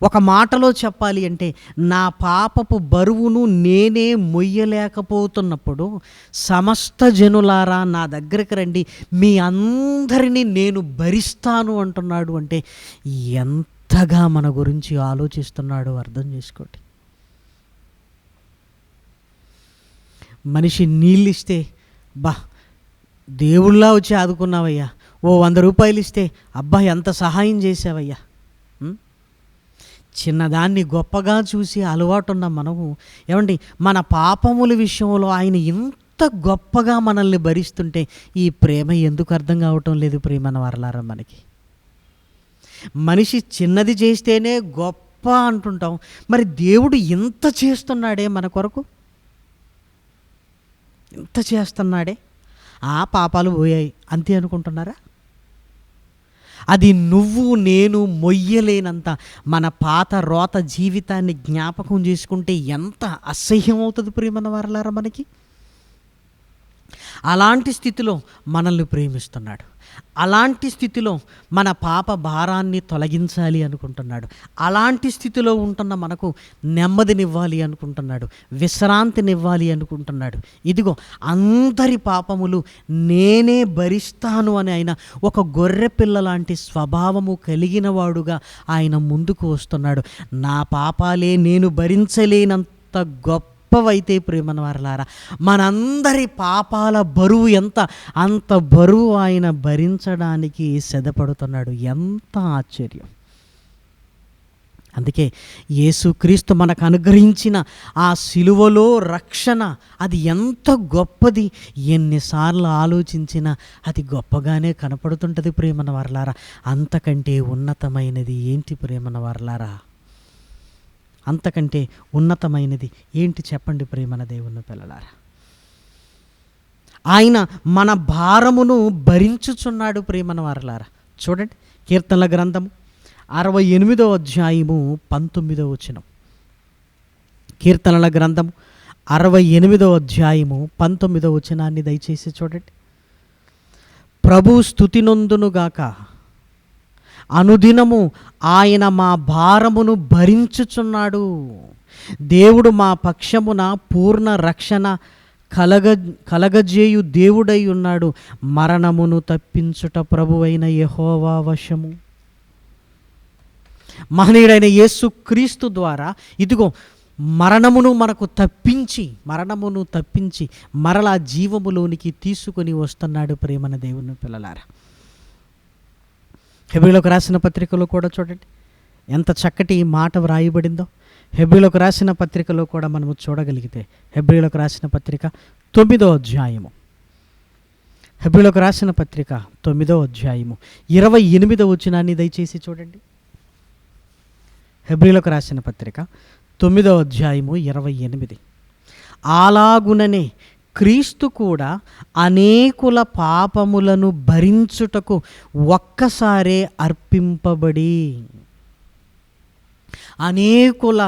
ఒక మాటలో చెప్పాలి అంటే, నా పాపపు బరువును నేనే మొయ్యలేకపోతున్నప్పుడు సమస్త జనులారా నా దగ్గరికి రండి, మీ అందరినీ నేను భరిస్తాను అంటున్నాడు. అంటే ఎంతగా మన గురించి ఆలోచిస్తున్నాడో అర్థం చేసుకోండి. మనిషి నీళ్ళు ఇస్తే, బా దేవుళ్ళా వచ్చి ఆదుకున్నావయ్యా, ఓ 100 రూపాయలు ఇస్తే, అబ్బా ఎంత సహాయం చేసావయ్యా. చిన్నదాన్ని గొప్పగా చూసి అలవాటున్న మనము, ఏమండి, మన పాపముల విషయంలో ఆయన ఇంత గొప్పగా మనల్ని భరిస్తుంటే ఈ ప్రేమ ఎందుకు అర్థం కావటం లేదు ప్రియమైన వారలారా మనకి. మనిషి చిన్నది చేస్తేనే గొప్ప అంటుంటాం, మరి దేవుడు ఇంత చేస్తున్నాడే మన కొరకు, ఇంత చేస్తున్నాడే, ఆ పాపాలు పోయాయి అంతే అనుకుంటున్నారా? అది నువ్వు నేను మొయ్యలేనంత మన పాత రోత జీవితాన్ని జ్ఞాపకం చేసుకుంటే ఎంత అసహ్యం అవుతుంది ప్రియమైన వారలారా మనకి. అలాంటి స్థితిలో మనల్ని ప్రేమిస్తున్నాడు. అలాంటి స్థితిలో మన పాప భారాన్ని తొలగించాలి అనుకుంటున్నాడు. అలాంటి స్థితిలో ఉంటున్న మనకు నెమ్మదినివ్వాలి అనుకుంటున్నాడు, విశ్రాంతినివ్వాలి అనుకుంటున్నాడు. ఇదిగో అందరి పాపములు నేనే భరిస్తాను అని ఆయన ఒక గొర్రె పిల్ల లాంటి స్వభావము కలిగిన వాడుగా ఆయన ముందుకు వస్తున్నాడు. నా పాపాలే నేను భరించలేనంత గొప్పవైతే ప్రేమన వారలారా, మనందరి పాపాల బరువు ఎంత, అంత బరువు ఆయన భరించడానికి సిద్ధపడుతున్నాడు. ఎంత ఆశ్చర్యం! అందుకే యేసుక్రీస్తు మనకు అనుగ్రహించిన ఆ సిలువలో రక్షణ అది ఎంత గొప్పది, ఎన్నిసార్లు ఆలోచించినా అది గొప్పగానే కనపడుతుంటుంది ప్రేమన వారలారా. అంతకంటే ఉన్నతమైనది ఏంటి ప్రేమన వారలారా? అంతకంటే ఉన్నతమైనది ఏంటి చెప్పండి ప్రేమన దేవుని పిల్లలారా? ఆయన మన భారమును భరించుచున్నాడు ప్రేమన వారలారా. చూడండి, కీర్తనల గ్రంథము 68వ అధ్యాయము 19వ వచనం. కీర్తనల గ్రంథము 68వ అధ్యాయము 19వ వచనాన్ని దయచేసి చూడండి. ప్రభు స్తుతి నొందునుగాక, అనుదినము ఆయన మా భారమును భరించుచున్నాడు. దేవుడు మా పక్షమున పూర్ణ రక్షణ కలగజేయు దేవుడై ఉన్నాడు. మరణమును తప్పించుట ప్రభువైన యెహోవా వశము. మహనీయుడైన యేసుక్రీస్తు ద్వారా ఇదిగో మరణమును తప్పించి మరలా జీవములోనికి తీసుకొని వస్తున్నాడు ప్రేమన దేవుని పిల్లలారా. హెబ్రీయులకు రాసిన పత్రికలో కూడా చూడండి ఎంత చక్కటి మాట వ్రాయబడిందో. హెబ్రీయులకు రాసిన పత్రికలో కూడా మనము చూడగలిగితే, హెబ్రీయులకు రాసిన పత్రిక 9వ అధ్యాయము, హెబ్రీయులకు రాసిన పత్రిక 9వ అధ్యాయము 28వ వచనాన్ని దయచేసి చూడండి. హెబ్రీయులకు రాసిన పత్రిక 9వ అధ్యాయము 28. అలాగుననే క్రీస్తు కూడా అనేకుల పాపములను భరించుటకు ఒక్కసారే అర్పింపబడి, అనేకుల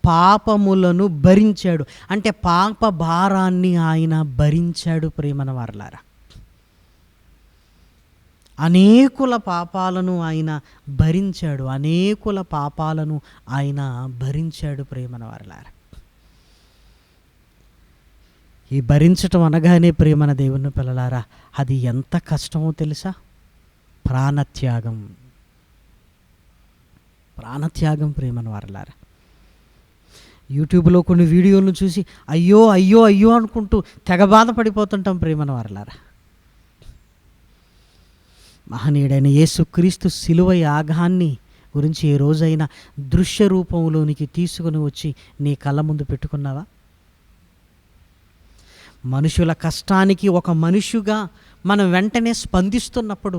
పాపములను భరించాడు. అంటే పాప భారాన్ని ఆయన భరించాడు ప్రేమన వారలారా. అనేకుల పాపాలను ఆయన భరించాడు, అనేకుల పాపాలను ఆయన భరించాడు ప్రేమన వారలారా. ఈ భరించటం అనగానే ప్రేమన దేవుని పిల్లలారా, అది ఎంత కష్టమో తెలుసా? ప్రాణత్యాగం ప్రేమన వారలారా. యూట్యూబ్లో కొన్ని వీడియోలను చూసి అయ్యో అయ్యో అయ్యో అనుకుంటూ తెగ బాధపడిపోతుంటాం ప్రేమన వారలారా. మహనీయుడైన యేసుక్రీస్తు శిలువ యాగాన్ని గురించి ఏ రోజైనా దృశ్య రూపంలోనికి తీసుకుని వచ్చి నీ కళ్ళ ముందు పెట్టుకున్నావా? మనుషుల కష్టానికి ఒక మనిషిగా మనం వెంటనే స్పందిస్తున్నప్పుడు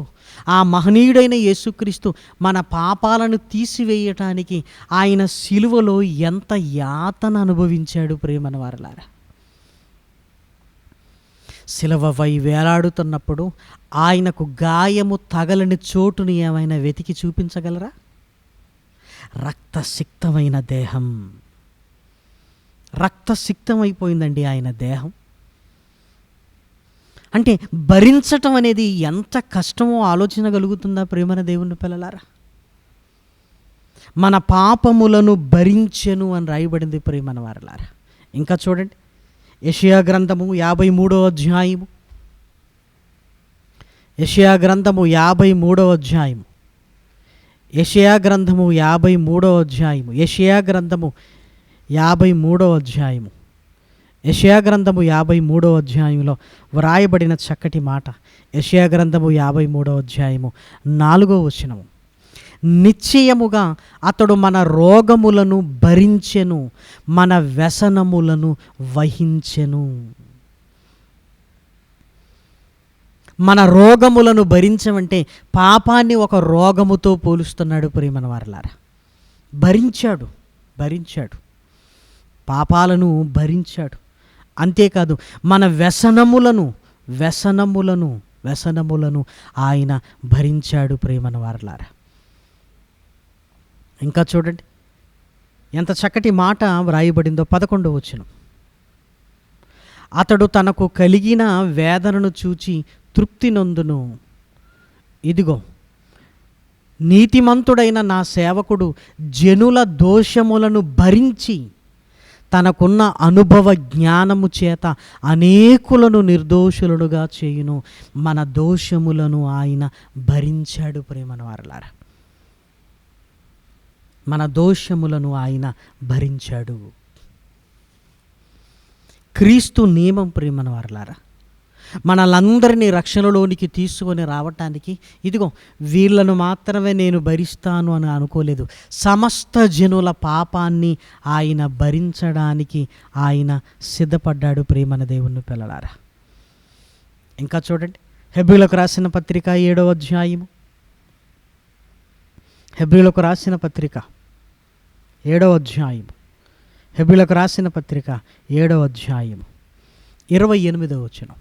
ఆ మహనీయుడైన యేసుక్రీస్తు మన పాపాలను తీసివేయటానికి ఆయన శిలువలో ఎంత యాతన అనుభవించాడు ప్రేమన వారలారా. శిలువపై వేలాడుతున్నప్పుడు ఆయనకు గాయము తగలని చోటుని ఏమైనా వెతికి చూపించగలరా? రక్తసిక్తమైన దేహం, రక్తసిక్తమైపోయిందండి ఆయన దేహం. అంటే భరించటం అనేది ఎంత కష్టమో ఆలోచించగలుగుతుందా ప్రేమన దేవుని పిల్లలారా? మన పాపములను భరించెను అని రాయబడింది ప్రేమన వారలారా. ఇంకా చూడండి, యెషయా గ్రంథము 53వ అధ్యాయము, యెషయా గ్రంథము 53వ అధ్యాయము, యెషయా గ్రంథము 53వ అధ్యాయము, యెషయా గ్రంథము 53వ అధ్యాయము, యెషయా గ్రంథము 53వ అధ్యాయంలో వ్రాయబడిన చక్కటి మాట. యెషయా గ్రంథము 53వ అధ్యాయము 4వ వచనము. నిశ్చయముగా అతడు మన రోగములను భరించెను, మన వ్యసనములను వహించెను. మన రోగములను భరించమంటే పాపాన్ని ఒక రోగముతో పోలుస్తున్నాడు ప్రేమన వారలారా. భరించాడు, పాపాలను భరించాడు. అంతేకాదు మన వ్యసనములను ఆయన భరించాడు ప్రేమన వారలారా. ఇంకా చూడండి ఎంత చక్కటి మాట వ్రాయబడిందో 11వ వచనం. అతడు తనకు కలిగిన వేదనను చూచి తృప్తి నొందును. ఇదిగో, నీతిమంతుడైన నా సేవకుడు జనుల దోషములను భరించి తనకున్న అనుభవ జ్ఞానము చేత అనేకులను నిర్దోషులుగా చేయును. మన దోషములను ఆయన భరించాడు. ప్రేమను వారలారా, మన దోషములను ఆయన భరించాడు. క్రీస్తు నియమం ప్రేమను వారలారా మనలందరినీ రక్షణలోనికి తీసుకొని రావటానికి, ఇదిగో వీళ్ళను మాత్రమే నేను భరిస్తాను అని అనుకోలేదు. సమస్త జనుల పాపాన్ని ఆయన భరించడానికి ఆయన సిద్ధపడ్డాడు. ప్రేమన దేవుని పిల్లలారా, ఇంకా చూడండి, హెబ్రీయులకు రాసిన పత్రిక 7వ అధ్యాయము. హెబ్రీయులకు రాసిన పత్రిక 7వ అధ్యాయము. హెబ్రీయులకు రాసిన పత్రిక 7వ అధ్యాయము 28వ వచనం.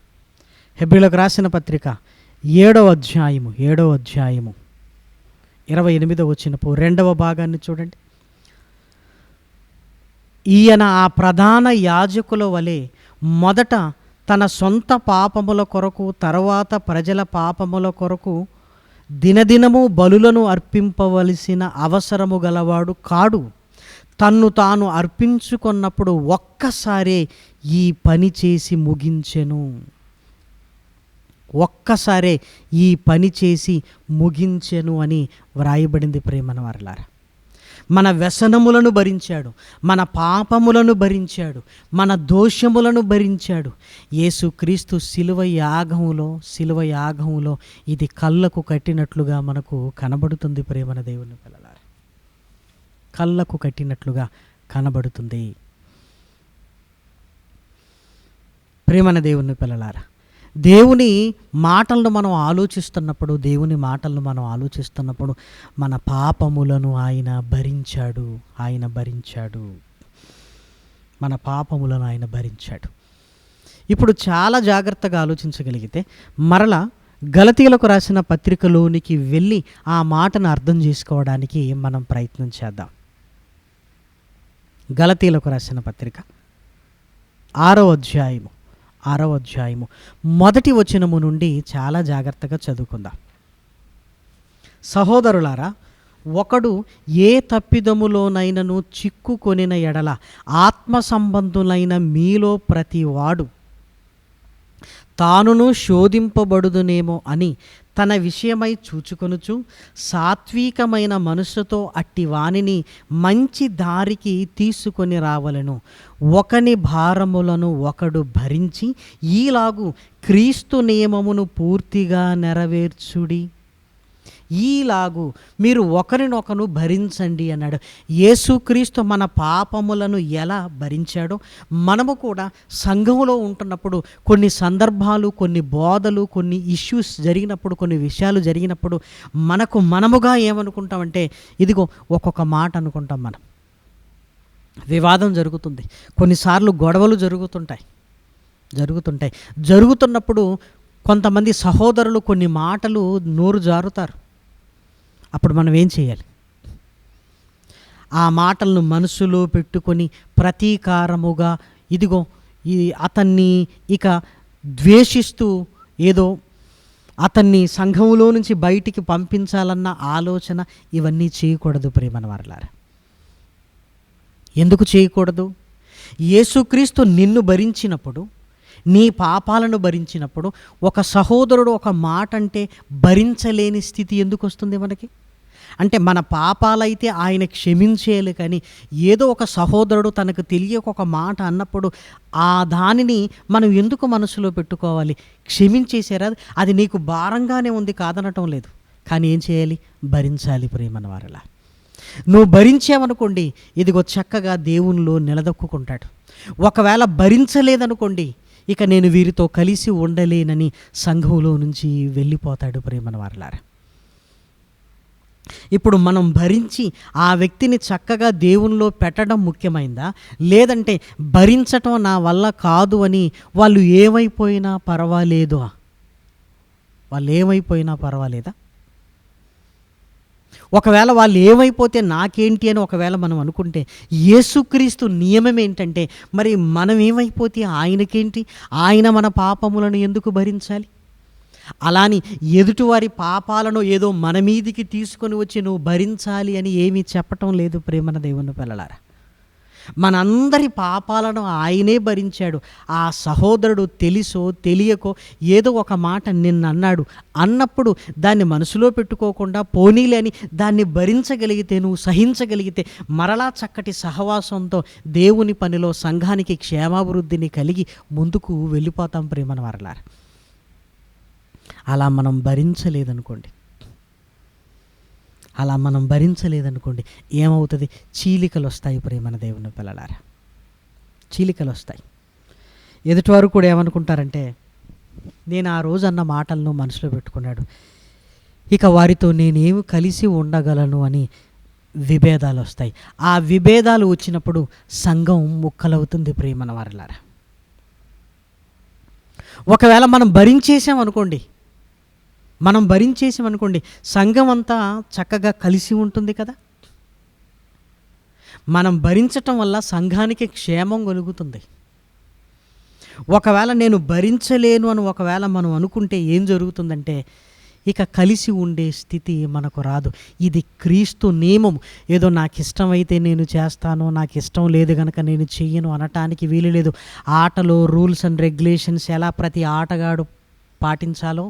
హెబ్రీయులకు రాసిన పత్రిక 7వ అధ్యాయము 28వ వచనపు 2వ భాగాన్ని చూడండి. ఈయన ఆ ప్రధాన యాజకుల వలె మొదట తన సొంత పాపముల కొరకు, తర్వాత ప్రజల పాపముల కొరకు దినదినము బలులను అర్పింపవలసిన అవసరము గలవాడు కాడు. తన్ను తాను అర్పించుకున్నప్పుడు ఒక్కసారే ఈ పని చేసి ముగించెను. ఒక్కసారే ఈ పని చేసి ముగించెను అని వ్రాయబడింది. ప్రేమన వారలారా, మన వ్యసనములను భరించాడు, మన పాపములను భరించాడు, మన దోషములను భరించాడు. యేసుక్రీస్తు శిలువ యాగములో ఇది కళ్ళకు కట్టినట్లుగా మనకు కనబడుతుంది. ప్రేమన దేవుని పిల్లలారా, కళ్ళకు కట్టినట్లుగా కనబడుతుంది. ప్రేమన దేవుని పిల్లలారా, దేవుని మాటలను మనం ఆలోచిస్తున్నప్పుడు మన పాపములను ఆయన భరించాడు. మన పాపములను ఆయన భరించాడు. ఇప్పుడు చాలా జాగ్రత్తగా ఆలోచించగలిగితే మరలా గలతీయులకు రాసిన పత్రికలోనికి వెళ్ళి ఆ మాటను అర్థం చేసుకోవడానికి మనం ప్రయత్నం చేద్దాం. గలతీయులకు రాసిన పత్రిక 6వ అధ్యాయము 1వ వచనము నుండి చాలా జాగ్రత్తగా చదువుకుందాం. సహోదరులారా, ఒకడు ఏ తప్పిదములోనైనను చిక్కుకొనిన ఎడల ఆత్మ సంబంధులైన మీలో ప్రతివాడు తానును శోధింపబడుదునేమో అని తన విషయమై చూచుకొనుచు సాత్వికమైన మనసుతో అట్టి వానిని మంచి దారికి తీసుకొని రావలెను. ఒకని భారములను ఒకడు భరించి ఈలాగు క్రీస్తు నియమమును పూర్తిగా నెరవేర్చుడి. ఈలాగు మీరు ఒకరినొకరు భరించండి అన్నాడు. యేసుక్రీస్తు మన పాపములను ఎలా భరించాడో మనము కూడా సంఘములో ఉంటున్నప్పుడు కొన్ని సందర్భాలు, కొన్ని బోధలు, కొన్ని ఇష్యూస్ జరిగినప్పుడు, కొన్ని విషయాలు జరిగినప్పుడు మనముగా ఏమనుకుంటామంటే, ఇదిగో ఒక్కొక్క మాట అనుకుంటాం. మనం వివాదం జరుగుతుంది, కొన్నిసార్లు గొడవలు జరుగుతున్నప్పుడు కొంతమంది సహోదరులు కొన్ని మాటలు నోరు జారుతారు. అప్పుడు మనం ఏం చేయాలి? ఆ మాటలను మనసులో పెట్టుకొని ప్రతీకారముగా, ఇదిగో అతన్ని ఇక ద్వేషిస్తూ ఏదో అతన్ని సంఘములో నుంచి బయటికి పంపించాలన్న ఆలోచన, ఇవన్నీ చేయకూడదు. ప్రేమన వారలారా, ఎందుకు చేయకూడదు? యేసుక్రీస్తు నిన్ను భరించినప్పుడు, నీ పాపాలను భరించినప్పుడు, ఒక సహోదరుడు ఒక మాట అంటే భరించలేని స్థితి ఎందుకు వస్తుంది మనకి? అంటే మన పాపాలైతే ఆయన క్షమించేయాలి, కానీ ఏదో ఒక సహోదరుడు తనకు తెలియక ఒక మాట అన్నప్పుడు ఆ దానిని మనం ఎందుకు మనసులో పెట్టుకోవాలి? క్షమించేసారా, అది నీకు భారంగానే ఉంది, కాదనటం లేదు, కానీ ఏం చేయాలి? భరించాలి. ప్రేమన వారలా, నువ్వు భరించావనుకోండి, ఇదిగో చక్కగా దేవునిలో నిలదొక్కుంటాడు. ఒకవేళ భరించలేదనుకోండి, ఇక నేను వీరితో కలిసి ఉండలేనని సంఘంలో నుంచి వెళ్ళిపోతాడు. ప్రేమన వారలారా, ఇప్పుడు మనం భరించి ఆ వ్యక్తిని చక్కగా దేవునిలో పెట్టడం ముఖ్యమైందా, లేదంటే భరించటం నా వల్ల కాదు అని వాళ్ళు ఏమైపోయినా పర్వాలేదా? ఒకవేళ వాళ్ళు ఏమైపోతే నాకేంటి అని ఒకవేళ మనం అనుకుంటే, యేసుక్రీస్తు నియమం ఏంటంటే, మరి మనం ఏమైపోతే ఆయనకేంటి? ఆయన మన పాపములను ఎందుకు భరించాలి? అలాని ఎదుటివారి పాపాలను ఏదో మన మీదికి తీసుకొని వచ్చి నువ్వు భరించాలి అని ఏమీ చెప్పటం లేదు ప్రేమన దేవుని పిల్లలారా. మనందరి పాపాలను ఆయనే భరించాడు. ఆ సహోదరుడు తెలుసో తెలియకో ఏదో ఒక మాట నిన్నన్నాడు అన్నప్పుడు దాన్ని మనసులో పెట్టుకోకుండా పోనీలే అని దాన్ని భరించగలిగితే, నువ్వు సహించగలిగితే, మరలా చక్కటి సహవాసంతో దేవుని పనిలో సంఘానికి క్షేమాభివృద్ధిని కలిగి ముందుకు వెళ్ళిపోతాం ప్రేమన వారలారా. అలా మనం భరించలేదనుకోండి ఏమవుతుంది? చీలికలు వస్తాయి ప్రేమన దేవుని పిల్లలారా, చీలికలు వస్తాయి. ఎదుటివారు కూడా ఏమనుకుంటారంటే, నేను ఆ రోజు అన్న మాటలను మనసులో పెట్టుకున్నాడు, ఇక వారితో నేనేమి కలిసి ఉండగలను అని విభేదాలు వస్తాయి. ఆ విభేదాలు వచ్చినప్పుడు సంఘం ముక్కలవుతుంది ప్రేమన వారలారా. ఒకవేళ మనం భరించేసామనుకోండి సంఘం అంతా చక్కగా కలిసి ఉంటుంది కదా. మనం భరించటం వల్ల సంఘానికి క్షేమం కలుగుతుంది. ఒకవేళ నేను భరించలేను అని ఒకవేళ మనం అనుకుంటే ఏం జరుగుతుందంటే, ఇక కలిసి ఉండే స్థితి మనకు రాదు. ఇది క్రీస్తు నియమం. ఏదో నాకు ఇష్టమైతే నేను చేస్తాను, నాకు ఇష్టం లేదు కనుక నేను చెయ్యను అనటానికి వీలు లేదు. ఆటలో రూల్స్ అండ్ రెగ్యులేషన్స్ ఎలా ప్రతి ఆటగాడు పాటించాలో,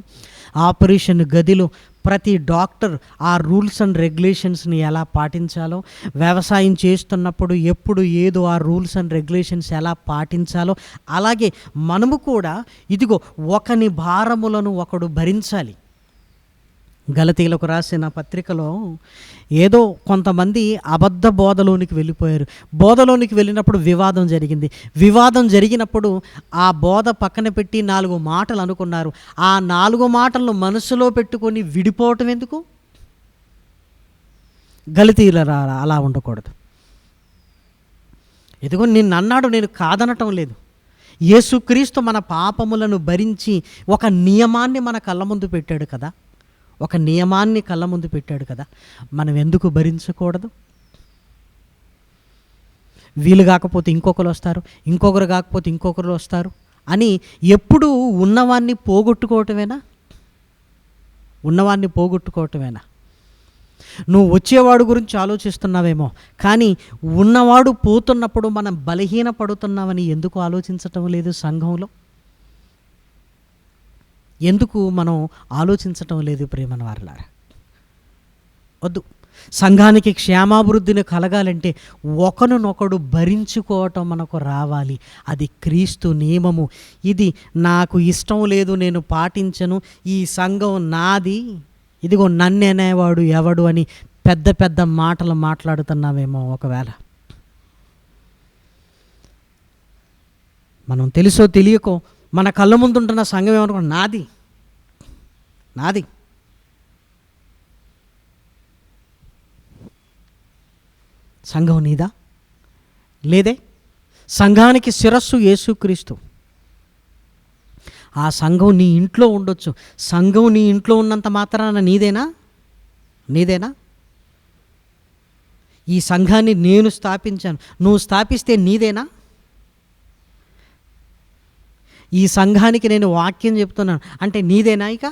ఆపరేషన్ గదిలో ప్రతి డాక్టర్ ఆ రూల్స్ అండ్ రెగ్యులేషన్స్ని ఎలా పాటించాలో, వ్యవసాయం చేస్తున్నప్పుడు ఎప్పుడు ఏదో ఆ రూల్స్ అండ్ రెగ్యులేషన్స్ ఎలా పాటించాలో, అలాగే మనము కూడా ఇదిగో ఒకని భారములను ఒకడు భరించాలి. గలతీలకు రాసిన పత్రికలో ఏదో కొంతమంది అబద్ధ బోధలోనికి వెళ్ళిపోయారు. బోధలోనికి వెళ్ళినప్పుడు వివాదం జరిగినప్పుడు ఆ బోధ పక్కన పెట్టి 4 మాటలు అనుకున్నారు. ఆ 4 మాటలను మనసులో పెట్టుకొని విడిపోవటం ఎందుకు? గలతీయులారా, అలా ఉండకూడదు. ఇదిగో నిన్నన్నాడు, నేను కాదనటం లేదు. యేసుక్రీస్తు మన పాపములను భరించి ఒక నియమాన్ని మన కళ్ళ ముందు పెట్టాడు కదా, మనం ఎందుకు భరించకూడదు? వీలు కాకపోతే ఇంకొకరు వస్తారు, ఇంకొకరు కాకపోతే ఇంకొకరు వస్తారు అని ఎప్పుడు ఉన్నవాన్ని పోగొట్టుకోవటమేనా? నువ్వు వచ్చేవాడు గురించి ఆలోచిస్తున్నావేమో, కానీ ఉన్నవాడు పోతున్నప్పుడు మనం బలహీన పడుతున్నామని ఎందుకు ఆలోచించటం లేదు? సంఘంలో ఎందుకు మనం ఆలోచించటం లేదు ప్రేమన వారలారా? వద్దు. సంఘానికి క్షేమాభివృద్ధిని కలగాలంటే ఒకరినొకడు భరించుకోవటం మనకు రావాలి. అది క్రీస్తు నియమము. ఇది నాకు ఇష్టం లేదు, నేను పాటించను, ఈ సంఘం నాది, ఇదిగో నన్ననేవాడు ఎవడు అని పెద్ద పెద్ద మాటలు మాట్లాడుతున్నామేమో. ఒకవేళ మనం తెలుసో తెలియకో మన కళ్ళ ముందుంటున్న సంఘం ఏమనుకో, నాది సంఘం నీదా? లేదే. సంఘానికి శిరస్సు యేసుక్రీస్తు. ఆ సంఘం నీ ఇంట్లో ఉండొచ్చు. సంఘం నీ ఇంట్లో ఉన్నంత మాత్రాన నీదేనా? ఈ సంఘాన్ని నేను స్థాపించాను, నువ్వు స్థాపిస్తే నీదేనా? ఈ సంఘానికి నేను వాక్యం చెప్తున్నాను అంటే నీదేనా? ఇక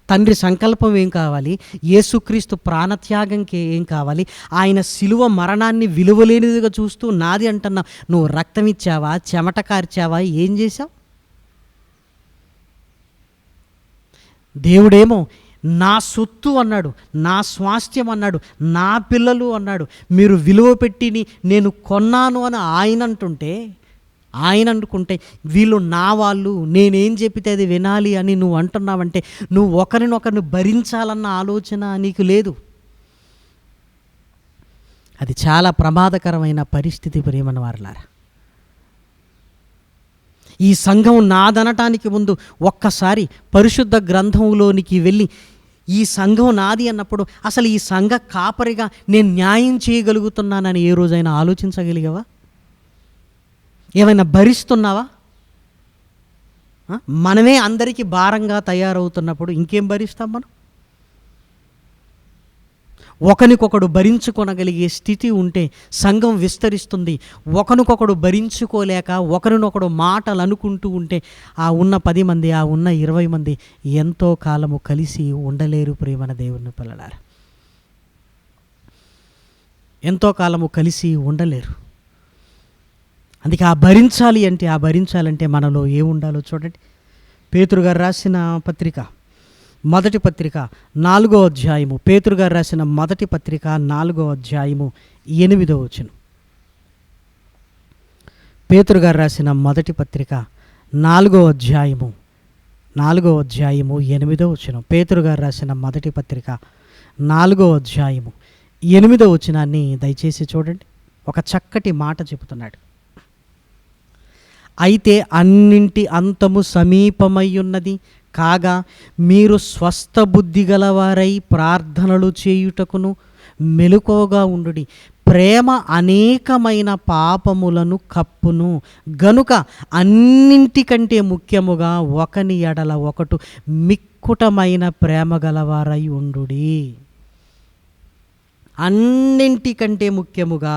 తండ్రి సంకల్పం ఏం కావాలి? యేసుక్రీస్తు ప్రాణత్యాగంకి ఏం కావాలి? ఆయన శిలువ మరణాన్ని విలువలేనిదిగా చూస్తూ నాది అంటున్నావు. నువ్వు రక్తం ఇచ్చావా, చెమట కార్చావా, ఏం చేశావు? దేవుడేమో నా సొత్తు అన్నాడు, నా స్వాస్థ్యం అన్నాడు, నా పిల్లలు అన్నాడు. మీరు విలువ పెట్టి నేను కొన్నాను అని ఆయన అనుకుంటే వీళ్ళు నా వాళ్ళు, నేనేం చెప్పితే అది వినాలి అని నువ్వు అంటున్నావంటే నువ్వు ఒకరినొకరిని భరించాలన్న ఆలోచన నీకు లేదు. అది చాలా ప్రమాదకరమైన పరిస్థితి ప్రియమైన వారలారా. ఈ సంఘం నాదనటానికి ముందు ఒక్కసారి పరిశుద్ధ గ్రంథంలోనికి వెళ్ళి ఈ సంఘం నాది అన్నప్పుడు అసలు ఈ సంఘ కాపరిగా నేను న్యాయం చేయగలుగుతున్నానని ఏ రోజైనా ఆలోచించగలిగావా? ఏమైనా భరిస్తున్నావా? మనమే అందరికీ భారంగా తయారవుతున్నప్పుడు ఇంకేం భరిస్తాం మనం? ఒకరికొకడు భరించుకొనగలిగే స్థితి ఉంటే సంఘం విస్తరిస్తుంది. ఒకరికొకడు భరించుకోలేక ఒకరినొకడు మాటలు అనుకుంటూ ఉంటే ఆ ఉన్న 10 మంది, ఆ ఉన్న 20 మంది ఎంతో కాలము కలిసి ఉండలేరు ప్రియమైన దేవుని పిల్లలారా. ఎంతో కాలము కలిసి ఉండలేరు. అందుకే ఆ భరించాలంటే మనలో ఏముండాలో చూడండి. పేతురు గారు రాసిన పత్రిక, మొదటి పత్రిక 4వ అధ్యాయము, పేతురు గారు రాసిన మొదటి పత్రిక 4వ అధ్యాయము 8వ వచనం. పేతురు గారు రాసిన మొదటి పత్రిక 4వ అధ్యాయము 8వ వచనం. పేతురు గారు రాసిన మొదటి పత్రిక 4వ అధ్యాయము 8వ వచనాన్ని దయచేసి చూడండి. ఒక చక్కటి మాట చెబుతున్నాడు. అయితే అన్నింటి అంతము సమీపమై ఉన్నది కాగా మీరు స్వస్థ బుద్ధి గలవారై ప్రార్థనలు చేయుటకును మెలకువగా ఉండుడి. ప్రేమ అనేకమైన పాపములను కప్పును గనుక అన్నింటికంటే ముఖ్యముగా ఒకని ఎడల ఒకడు మిక్కుటమైన ప్రేమ గలవారై ఉండుడి. అన్నింటికంటే ముఖ్యముగా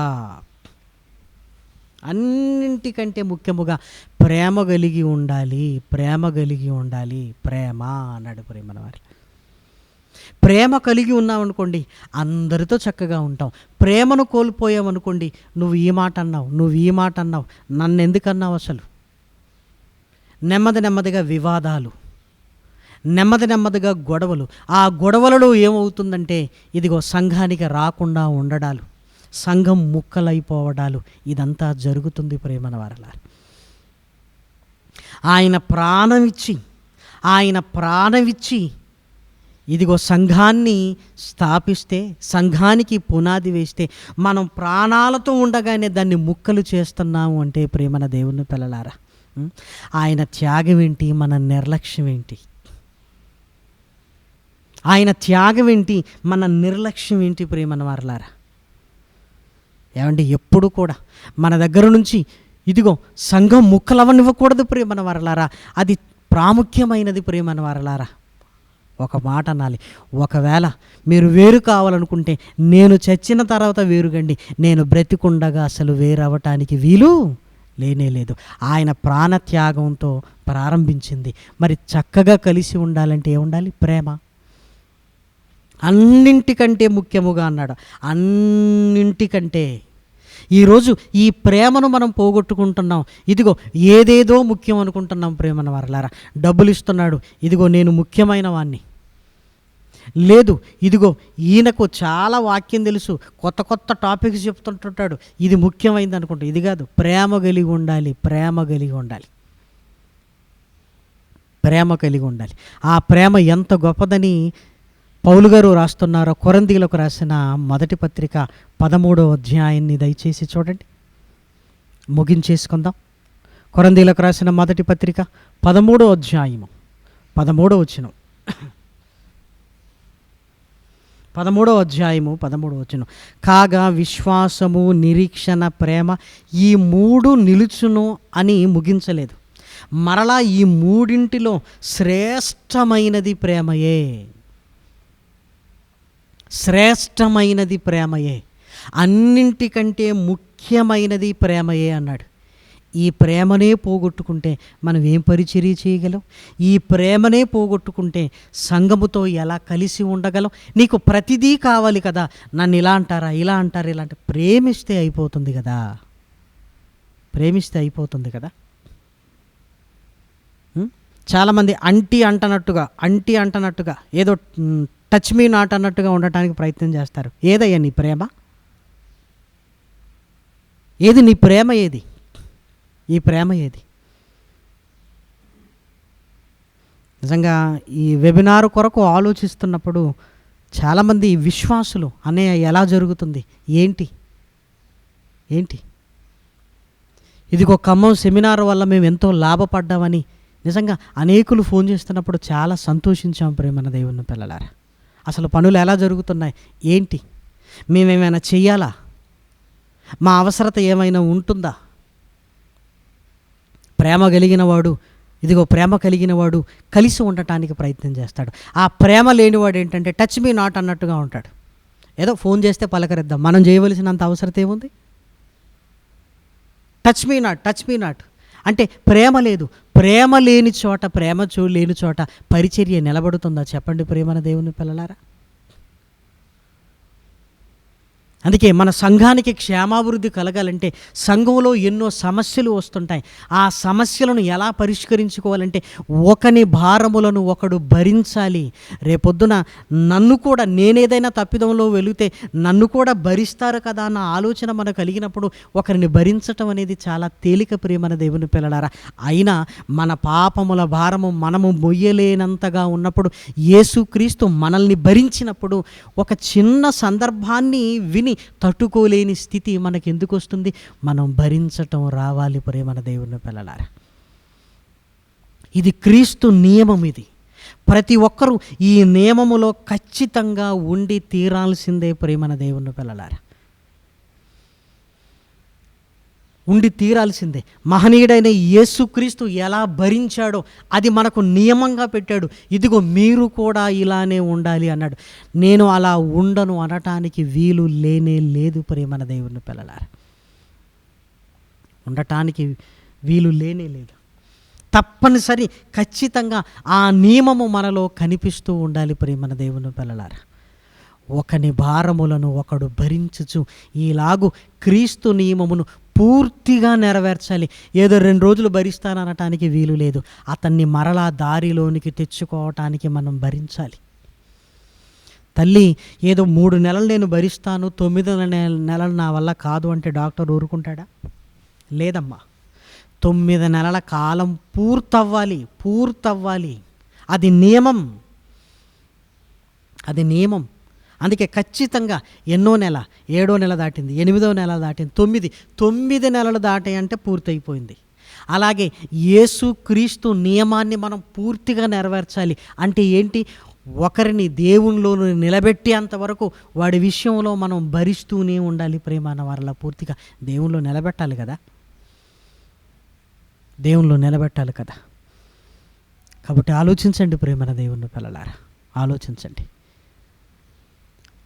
ప్రేమ కలిగి ఉండాలి. ప్రేమ అన్నాడు ప్రేమన వారి. ప్రేమ కలిగి ఉన్నామనుకోండి అందరితో చక్కగా ఉంటాం. ప్రేమను కోల్పోయామనుకోండి, నువ్వు ఈ మాట అన్నావు, నన్ను ఎందుకన్నావు అసలు. నెమ్మదిగా వివాదాలు, నెమ్మదిగా గొడవలు. ఆ గొడవలలో ఏమవుతుందంటే ఇదిగో సంఘానికి రాకుండా ఉండడాలు, సంఘం ముక్కలైపోవడాలు, ఇదంతా జరుగుతుంది ప్రేమన వారలారా. ఆయన ప్రాణమిచ్చి ఇదిగో సంఘాన్ని స్థాపిస్తే, సంఘానికి పునాది వేస్తే, మనం ప్రాణాలతో ఉండగానే దాన్ని ముక్కలు చేస్తున్నాము అంటే ప్రేమన దేవుని పిల్లలారా, ఆయన త్యాగం ఏంటి, మన నిర్లక్ష్యం ఏంటి? ఆయన త్యాగం ఏంటి, మన నిర్లక్ష్యం ఏంటి ప్రేమన వారలారా? ఏమంటే ఎప్పుడు కూడా మన దగ్గర నుంచి ఇదిగో సంఘం ముక్కలవనివ్వకూడదు ప్రేమన వారలారా. అది ప్రాముఖ్యమైనది ప్రేమన వారలారా. ఒక మాట అనాలి, ఒకవేళ మీరు వేరు కావాలనుకుంటే నేను చచ్చిన తర్వాత వేరుగండి, నేను బ్రతికుండగా అసలు వేరవటానికి వీలు లేనేలేదు. ఆయన ప్రాణత్యాగంతో ప్రారంభించింది. మరి చక్కగా కలిసి ఉండాలంటే ఏముండాలి? ప్రేమ. అన్నింటికంటే ముఖ్యముగా అన్నాడు. అన్నింటికంటే ఈరోజు ఈ ప్రేమను మనం పోగొట్టుకుంటున్నాం. ఇదిగో ఏదేదో ముఖ్యం అనుకుంటున్నాం ప్రేమన వారలారా. డబ్బులు ఇస్తున్నాడు, ఇదిగో నేను ముఖ్యమైన వాణ్ణి. లేదు, ఇదిగో ఈయనకు చాలా వాక్యం తెలుసు, కొత్త టాపిక్స్ చెప్తుంటుంటాడు, ఇది ముఖ్యమైనది అనుకుంటా. ఇది కాదు, ప్రేమ కలిగి ఉండాలి. ఆ ప్రేమ ఎంత గొప్పదని పౌలు గారు రాస్తున్నారో కొరింథీయులకు రాసిన మొదటి పత్రిక 13వ అధ్యాయాన్ని దయచేసి చూడండి, ముగించేసుకుందాం. కొరింథీయులకు రాసిన మొదటి పత్రిక 13వ అధ్యాయము 13వ వచనం. 13వ అధ్యాయము 13వ వచనం. కాగా విశ్వాసము, నిరీక్షణ, ప్రేమ ఈ 3 నిలుచును అని ముగించలేదు. మరలా ఈ మూడింటిలో శ్రేష్టమైనది ప్రేమయే, అన్నింటికంటే ముఖ్యమైనది ప్రేమయే అన్నాడు. ఈ ప్రేమనే పోగొట్టుకుంటే మనం ఏం పరిచర్య చేయగలం? ఈ ప్రేమనే పోగొట్టుకుంటే సంఘముతో ఎలా కలిసి ఉండగలం? నీకు ప్రతిదీ కావాలి కదా, నన్ను ఇలా అంటారా, ఇలా అంటే ప్రేమిస్తే అయిపోతుంది కదా. చాలామంది అంటీ అంటనట్టుగా ఏదో టచ్ మీ నాట్ అన్నట్టుగా ఉండటానికి ప్రయత్నం చేస్తారు. ఏదయ్యా నీ ప్రేమ? ఏది నీ ప్రేమ? ఈ ప్రేమ ఏది? నిజంగా ఈ వెబినార్ కొరకు ఆలోచిస్తున్నప్పుడు చాలామంది విశ్వాసులు అన్నయ్య ఎలా జరుగుతుంది, ఏంటి ఇదిగో ఖమ్మం సెమినార్ వల్ల మేము ఎంతో లాభపడ్డామని నిజంగా అనేకులు ఫోన్ చేస్తున్నప్పుడు చాలా సంతోషించాం ప్రేమన్న దేవుని పిల్లలారా. అసలు పనులు ఎలా జరుగుతున్నాయి, ఏంటి, మేమేమైనా చెయ్యాలా, మా అవసరత ఏమైనా ఉంటుందా? ప్రేమ కలిగిన వాడు కలిసి ఉండటానికి ప్రయత్నం చేస్తాడు. ఆ ప్రేమ లేనివాడు ఏంటంటే టచ్ మీ నాట్ అన్నట్టుగా ఉంటాడు. ఏదో ఫోన్ చేస్తే పలకరిద్దాం, మనం చేయవలసినంత అవసరం ఏముంది? టచ్ మీ నాట్ అంటే ప్రేమ లేదు. ప్రేమ లేని చోట, లేని చోట పరిచర్య నిలబడుతుందా చెప్పండి ప్రేమన దేవుని పిల్లలారా? అందుకే మన సంఘానికి క్షేమాభివృద్ధి కలగాలంటే సంఘంలో ఎన్నో సమస్యలు వస్తుంటాయి. ఆ సమస్యలను ఎలా పరిష్కరించుకోవాలంటే ఒకని భారములను ఒకడు భరించాలి. రేపొద్దున నన్ను కూడా, నేనేదైనా తప్పిదంలో వెళితే నన్ను కూడా భరిస్తారు కదా అన్న ఆలోచన మనకు కలిగినప్పుడు ఒకరిని భరించటం అనేది చాలా తేలిక ప్రియమైన దేవుని పిల్లలారా. అయినా మన పాపముల భారము మనము మొయ్యలేనంతగా ఉన్నప్పుడు, యేసుక్రీస్తు మనల్ని భరించినప్పుడు ఒక చిన్న సందర్భాన్ని విని తట్టుకోలేని స్థితి మనకి ఎందుకు వస్తుంది? మనం భరించటం రావాలి ప్రేమన దేవుని పిల్లలారా. ఇది క్రీస్తు నియమం. ఇది ప్రతి ఒక్కరూ ఈ నియమములో ఖచ్చితంగా ఉండి తీరాల్సిందే ప్రేమన దేవుని పిల్లలారా, ఉండి తీరాల్సిందే. మహనీయుడైన యేసుక్రీస్తు ఎలా భరించాడో అది మనకు నియమంగా పెట్టాడు. ఇదిగో మీరు కూడా ఇలానే ఉండాలి అన్నాడు. నేను అలా ఉండను అనటానికి వీలు లేనే లేదు ప్రేమన దేవుని పిల్లలారా, ఉండటానికి వీలు లేనే లేదు. తప్పనిసరి ఖచ్చితంగా ఆ నియమము మనలో కనిపిస్తూ ఉండాలి ప్రేమన దేవుని పిల్లలారా. ఒకని భారములను ఒకడు భరించుచు ఈలాగు క్రీస్తు నియమమును పూర్తిగా నెరవేర్చాలి. ఏదో 2 రోజులు భరిస్తాననటానికి వీలు లేదు. అతన్ని మరలా దారిలోనికి తెచ్చుకోవటానికి మనం భరించాలి. తల్లి ఏదో 3 నెలలు నేను భరిస్తాను, 9వ నెలలు నా వల్ల కాదు అంటే డాక్టర్ ఊరుకుంటాడా? లేదమ్మా. 9 నెలల కాలం పూర్తవ్వాలి. అది నియమం. అందుకే ఖచ్చితంగా ఎన్నో నెల, 7వ నెల దాటింది, 8వ నెల దాటింది, 9 నెలలు దాటాయంటే పూర్తయిపోయింది. అలాగే యేసుక్రీస్తు నియమాన్ని మనం పూర్తిగా నెరవేర్చాలి. అంటే ఏంటి? ఒకరిని దేవునిలో నిలబెట్టేంత వరకు వాడి విషయంలో మనం భరిస్తూనే ఉండాలి ప్రేమాన వారిలా. పూర్తిగా దేవునిలో నిలబెట్టాలి కదా. కాబట్టి ఆలోచించండి ప్రేమన దేవుని పిల్లలారా, ఆలోచించండి.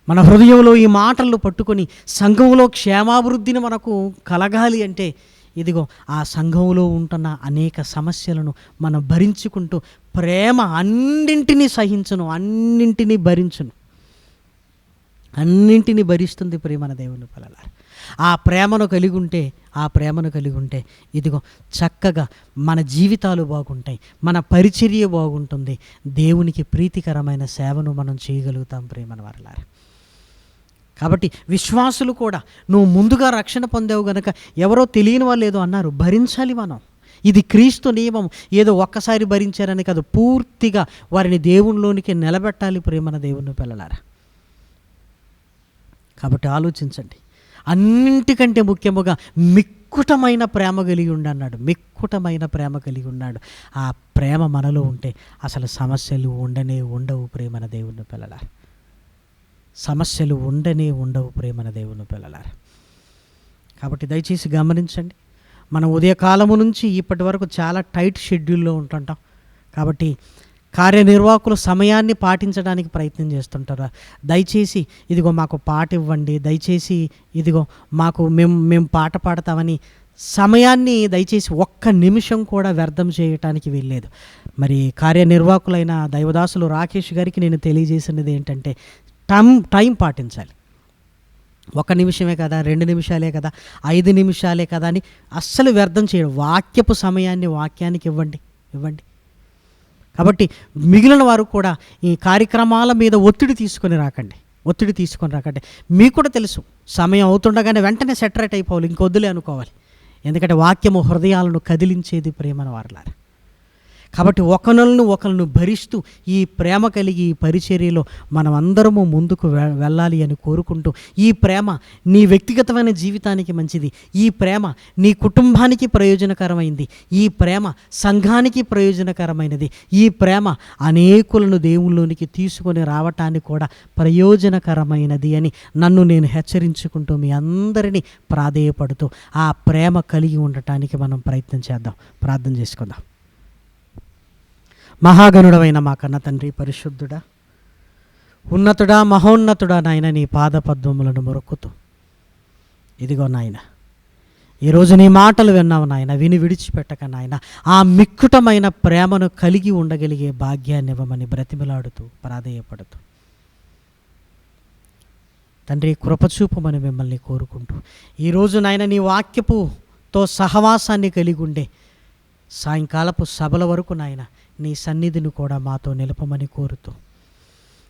మన హృదయంలో ఈ మాటలు పట్టుకొని సంఘంలో క్షేమాభివృద్ధిని మనకు కలగాలి అంటే ఇదిగో ఆ సంఘంలో ఉంటున్న అనేక సమస్యలను మనం భరించుకుంటూ, ప్రేమ అన్నింటినీ సహించును, అన్నింటినీ భరిస్తుంది ప్రేమన దేవుని పిల్లలారా. ఆ ప్రేమను కలిగి ఉంటే ఇదిగో చక్కగా మన జీవితాలు బాగుంటాయి, మన పరిచర్య బాగుంటుంది, దేవునికి ప్రీతికరమైన సేవను మనం చేయగలుగుతాం ప్రేమన వారలారా. కాబట్టి విశ్వాసులు కూడా నువ్వు ముందుగా రక్షణ పొందావు గనక, ఎవరో తెలియని వాళ్ళు ఏదో అన్నారు, భరించాలి మనం. ఇది క్రీస్తు నియమం. ఏదో ఒక్కసారి భరించారని కాదు, పూర్తిగా వారిని దేవునిలోనికి నిలబెట్టాలి ప్రేమన దేవుని పిల్లలారా. కాబట్టి ఆలోచించండి. అన్నింటికంటే ముఖ్యముగా మిక్కుటమైన ప్రేమ కలిగి ఉన్నాడు. ఆ ప్రేమ మనలో ఉంటే అసలు సమస్యలు ఉండవు ప్రేమన దేవుని పిల్లలారా. ప్రేమన దేవుని పిల్లలారా. కాబట్టి దయచేసి గమనించండి. మనం ఉదయకాలము నుంచి ఇప్పటి వరకు చాలా టైట్ షెడ్యూల్లో ఉంటుంటాం. కాబట్టి కార్యనిర్వాహకులు సమయాన్ని పాటించడానికి ప్రయత్నం చేస్తుంటారు. దయచేసి ఇదిగో మాకు పాట ఇవ్వండి, దయచేసి ఇదిగో మాకు మేము పాట పాడతామని సమయాన్ని దయచేసి ఒక్క నిమిషం కూడా వ్యర్థం చేయటానికి వీల్లేదు. మరి కార్యనిర్వాహకులైన దైవదాసులు రాకేష్ గారికి నేను తెలియజేసినది ఏంటంటే, టైం పాటించాలి. 1 నిమిషమే కదా, 2 నిమిషాలే కదా, 5 నిమిషాలే కదా అని అస్సలు వ్యర్థం చేయడం. వాక్యపు సమయాన్ని వాక్యానికి ఇవ్వండి. కాబట్టి మిగిలిన వారు కూడా ఈ కార్యక్రమాల మీద ఒత్తిడి తీసుకొని రాకండి. మీకు కూడా తెలుసు, సమయం అవుతుండగానే వెంటనే సెటరేట్ అయిపోవాలి, ఇంకొద్దులే అనుకోవాలి. ఎందుకంటే వాక్యము హృదయాలను కదిలించేది ప్రేమన వారలారా. కాబట్టి ఒకరిని భరిస్తూ ఈ ప్రేమ కలిగి ఈ పరిచర్యలో మనం అందరము ముందుకు వెళ్ళాలి అని కోరుకుంటూ, ఈ ప్రేమ నీ వ్యక్తిగతమైన జీవితానికి మంచిది, ఈ ప్రేమ నీ కుటుంబానికి ప్రయోజనకరమైంది, ఈ ప్రేమ సంఘానికి ప్రయోజనకరమైనది, ఈ ప్రేమ అనేకులను దేవుళ్ళలోనికి తీసుకొని రావటానికి కూడా ప్రయోజనకరమైనది అని నన్ను నేను హెచ్చరించుకుంటూ మీ అందరినీ ప్రాధేయపడుతూ ఆ ప్రేమ కలిగి ఉండటానికి మనం ప్రయత్నం చేద్దాం. ప్రార్థన చేసుకుందాం. మహాగణుడవైన మా కన్న తండ్రి, పరిశుద్ధుడా, ఉన్నతుడా, మహోన్నతుడా నాయన, నీ పాద పద్మములను మొరుక్కుతూ, ఇదిగో నాయన, ఈరోజు నీ మాటలు విన్నావు నాయన, విని విడిచిపెట్టక నాయన, ఆ మిక్కుటమైన ప్రేమను కలిగి ఉండగలిగే భాగ్యాన్ని ఇవ్వమని బ్రతిమలాడుతూ ప్రాధేయపడుతూ తండ్రి, కృపచూపమని మిమ్మల్ని కోరుకుంటూ, ఈరోజు నాయన నీ వాక్యపుతో సహవాసాన్ని కలిగి ఉండే సాయంకాలపు సభల వరకు నాయన నీ సన్నిధిని కూడా మాతో నిలపమని కోరుతూ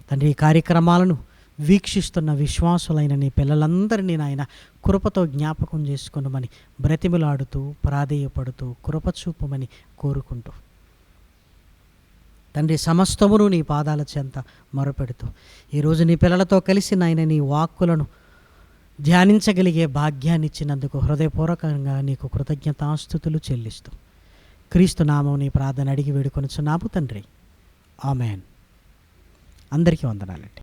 తండ్రి, ఈ కార్యక్రమాలను వీక్షిస్తున్న విశ్వాసులైన నీ పిల్లలందరినీ నాయన కృపతో జ్ఞాపకం చేసుకునమని బ్రతిమలాడుతూ ప్రాధేయపడుతూ కృపచూపమని కోరుకుంటూ తండ్రి, సమస్తమును నీ పాదాల చెంత మొరపెడుతూ ఈరోజు నీ పిల్లలతో కలిసి నాయన నీ వాక్కులను ధ్యానించగలిగే భాగ్యాన్ని ఇచ్చినందుకు హృదయపూర్వకంగా నీకు కృతజ్ఞతాస్తుతులు చెల్లిస్తూ క్రీస్తు నామం నీ ప్రార్థన అడిగి వేడుకొనుచున్నాము తండ్రి. ఆమెన్. అందరికీ వందనాలండి.